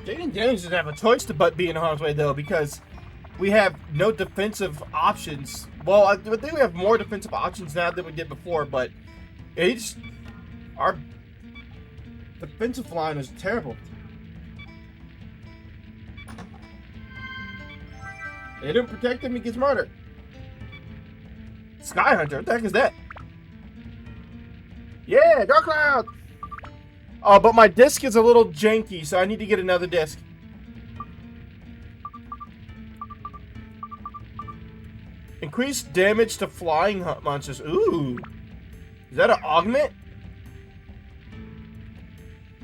S1: Jaden Daniels doesn't have a choice to but be in harm's way, though, because we have no defensive options. Well, I think we have more defensive options now than we did before, but our defensive line is terrible. They didn't protect him, he gets murdered. Sky Hunter, what the heck is that? Yeah, Dark Cloud! Oh, but my disc is a little janky, so I need to get another disc. Increased damage to flying monsters. Ooh. Is that an augment?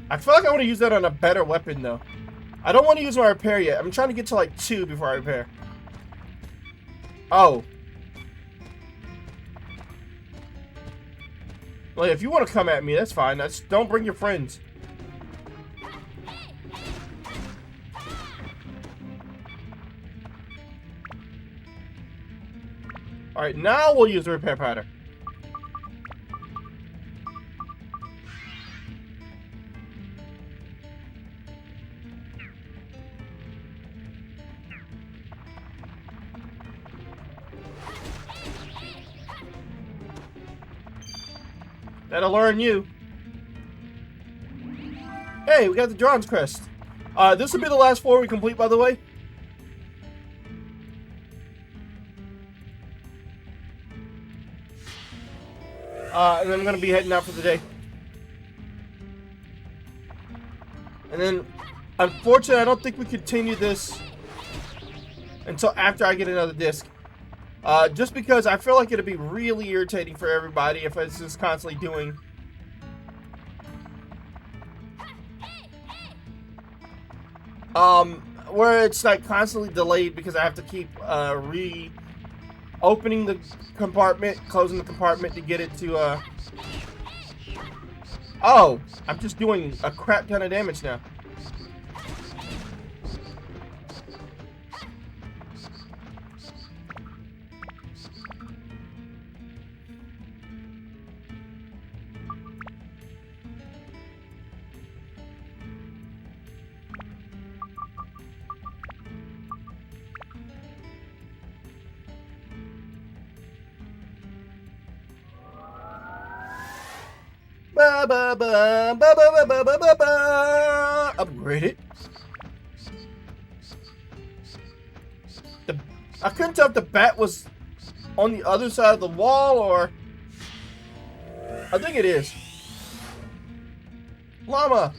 S1: I feel like I want to use that on a better weapon, though. I don't want to use my repair yet. I'm trying to get to, like, 2 before I repair. Oh. Well, if you want to come at me, that's fine. Don't bring your friends. Alright, now we'll use the repair powder. That'll learn you. Hey, we got the Drawn's Crest. This will be the last floor we complete, by the way. And then I'm going to be heading out for the day. And then, unfortunately, I don't think we continue this until after I get another disc. Just because I feel like it'd be really irritating for everybody if it's just constantly doing... where it's like constantly delayed because I have to keep opening the compartment, closing the compartment to get it to Oh, I'm just doing a crap ton of damage now. Ba ba ba ba ba ba ba ba ba. Upgrade it. I couldn't tell if the bat was on the other side of the wall or... I think it is. Llama.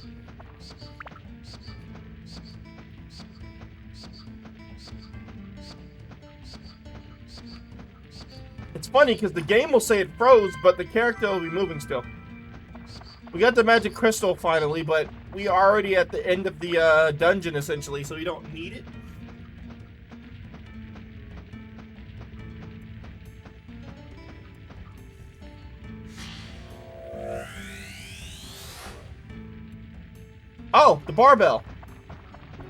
S1: It's funny because the game will say it froze, but the character will be moving still. We got the magic crystal finally, but we are already at the end of the dungeon essentially, so we don't need it. Oh, the barbell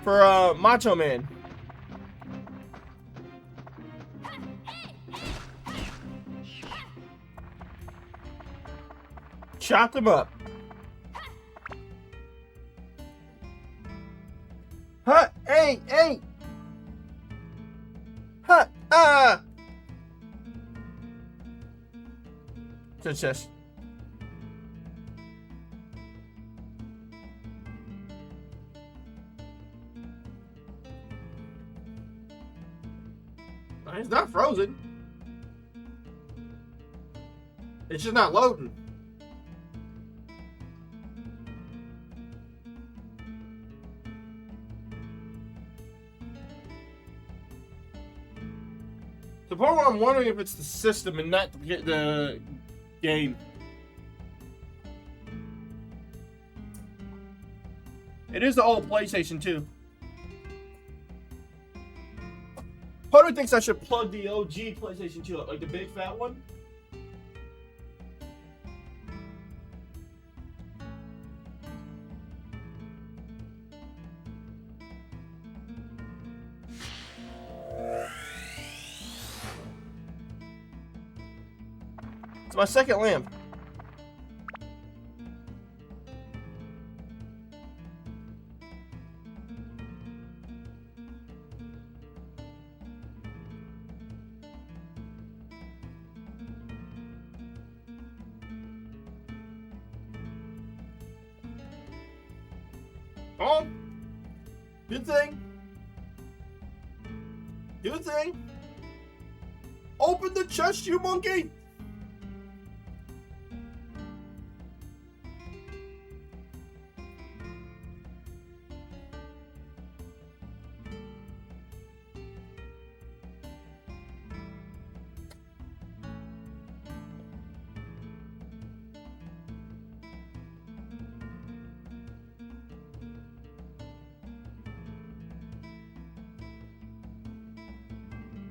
S1: for Macho Man. Chop them up. Huh, hey, hey. Huh, Just. It's not frozen. It's just not loading. The part where I'm wondering if it's the system and not the game. It is the old PlayStation 2. Part of me thinks I should plug the OG PlayStation 2 up, like the big fat one. It's my second lamp. Oh, good thing. Good thing. Open the chest, you monkey.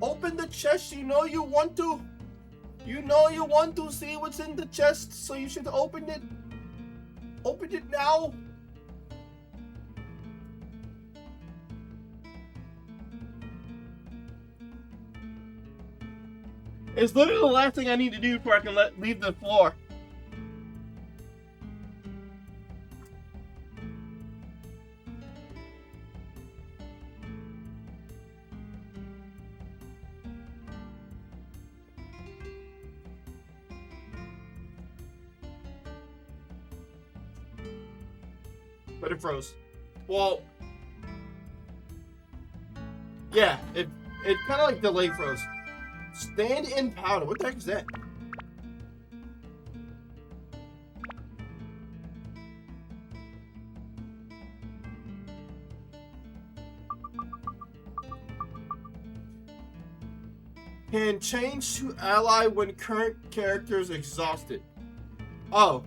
S1: Open the chest, you know you want to. You know you want to see what's in the chest, so you should open it. Open it now. It's literally the last thing I need to do before I can leave the floor. But it froze. Well, yeah, it kind of like delay froze. Stand in powder. What the heck is that? Can change to ally when current character is exhausted. Oh.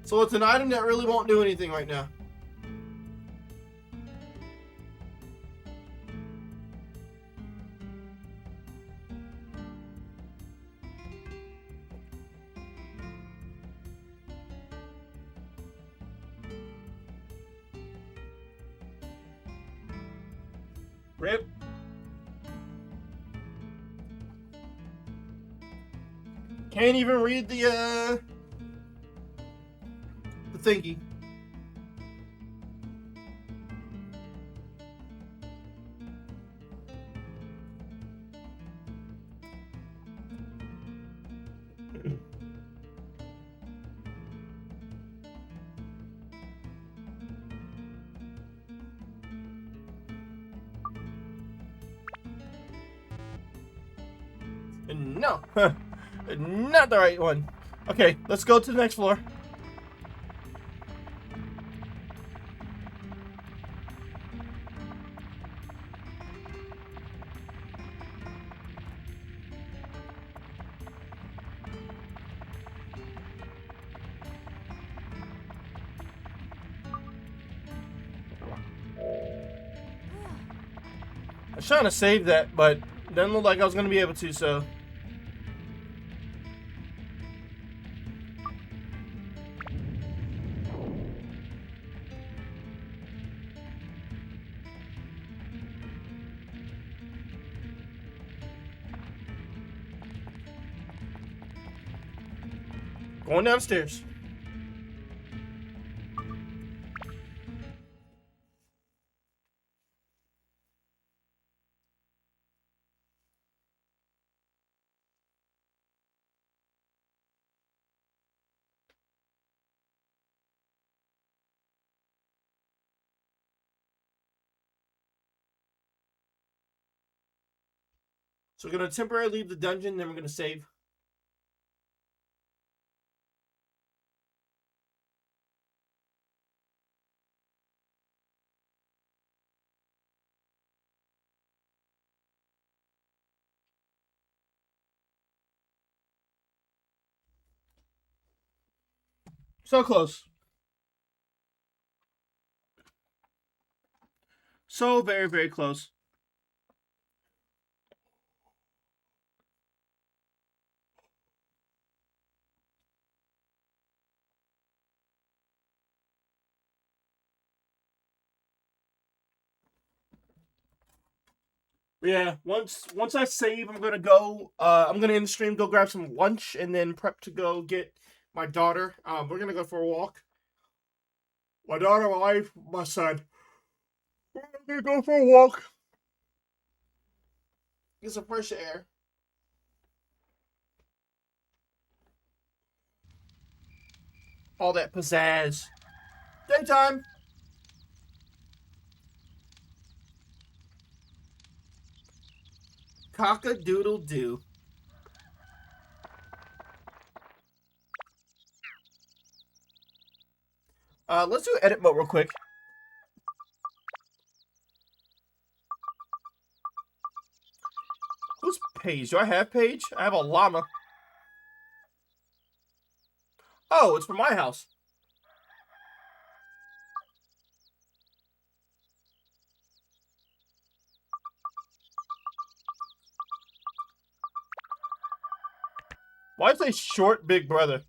S1: So it's an item that really won't do anything right now. Rip. Can't even read the thingy. No, not the right one. Okay, let's go to the next floor. I was trying to save that, but doesn't look like I was going to be able to, so. Going downstairs. So we're going to temporarily leave the dungeon, then we're going to save. So close. So very, very close. Yeah, once I save, I'm gonna go. I'm gonna end the stream, go grab some lunch, and then prep to go get my daughter. We're gonna go for a walk. My daughter, my wife, my son. We're gonna go for a walk. Get some fresh air. All that pizzazz. Daytime. Cock-a-doodle-doo. Let's do edit mode real quick. Who's Paige? Do I have Paige? I have a llama. Oh, it's from my house. Why is they short big brother?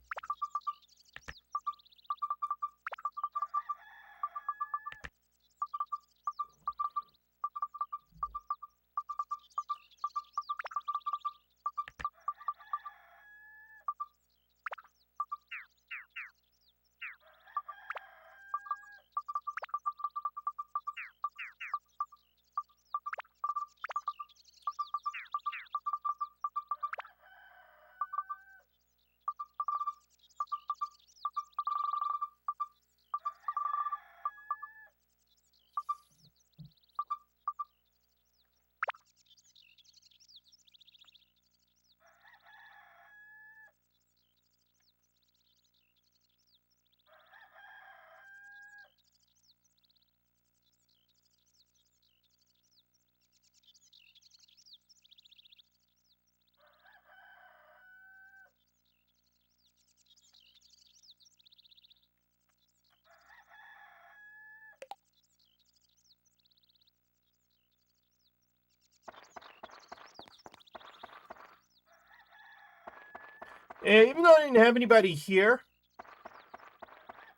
S1: And even though I didn't have anybody here,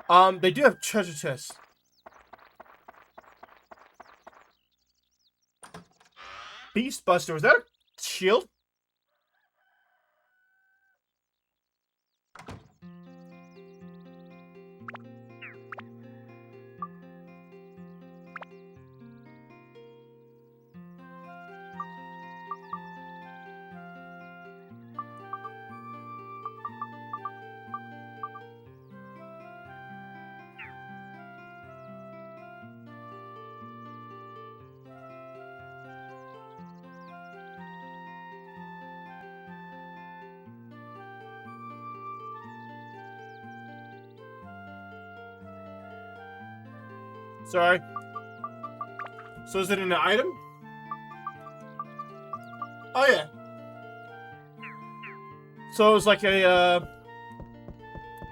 S1: they do have treasure chests. Beast Buster, is that a shield? Sorry. So is it an item? Oh yeah. So it's like a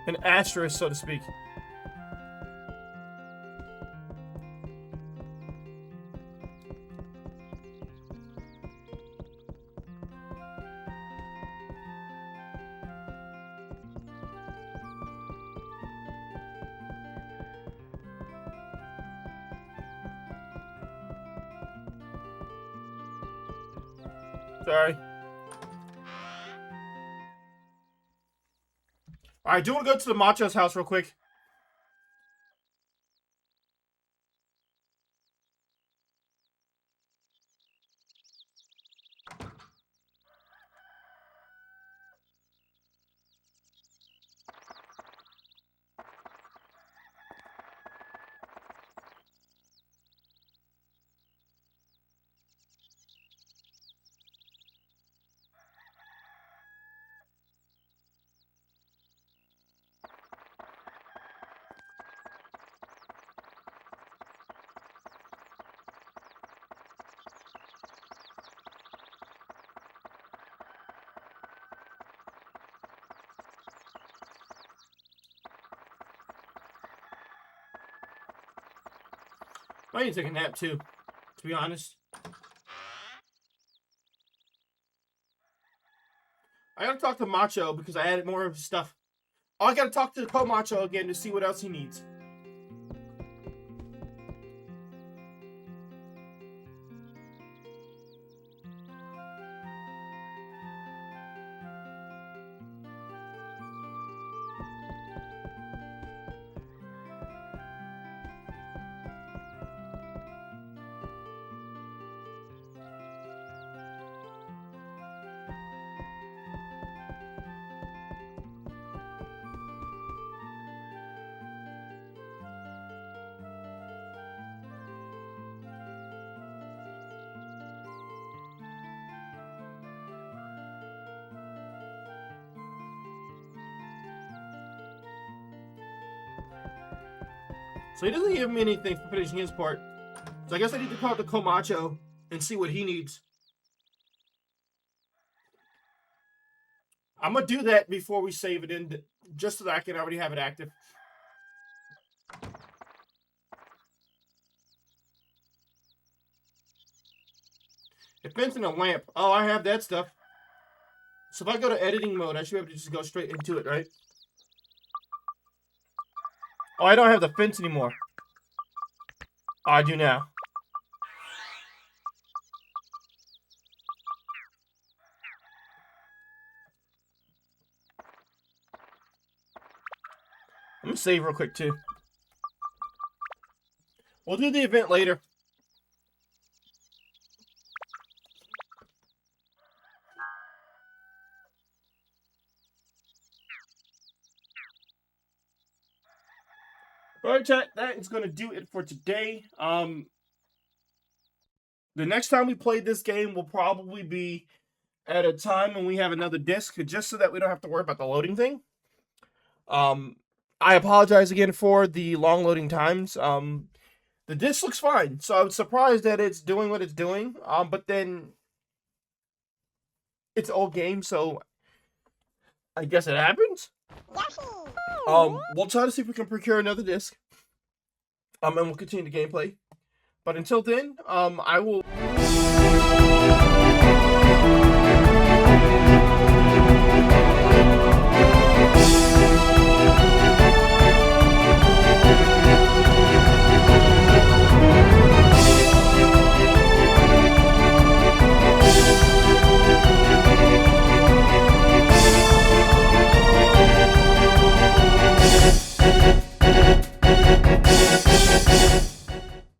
S1: an asterisk, so to speak. Sorry. Alright, do want to go to the Macho's house real quick. I need to take a nap too, to be honest. I gotta talk to Macho because I added more of his stuff. Oh, I gotta talk to the Macho again to see what else he needs. So he doesn't give me anything for finishing his part. So I guess I need to call the Comacho and see what he needs. I'm gonna do that before we save it in, just so that I can already have it active. It fits in a lamp. Oh, I have that stuff. So if I go to editing mode, I should be able to just go straight into it, right? Oh, I don't have the fence anymore. Oh, I do now. I'm gonna save real quick too. We'll do the event later. Alright, chat, that is going to do it for today. The next time we play this game will probably be at a time when we have another disc, just so that we don't have to worry about the loading thing. I apologize again for the long loading times. The disc looks fine, so I was surprised that it's doing what it's doing. But then it's old game, so I guess it happens. We'll try to see if we can procure another disc. And we'll continue the gameplay. But until then, I will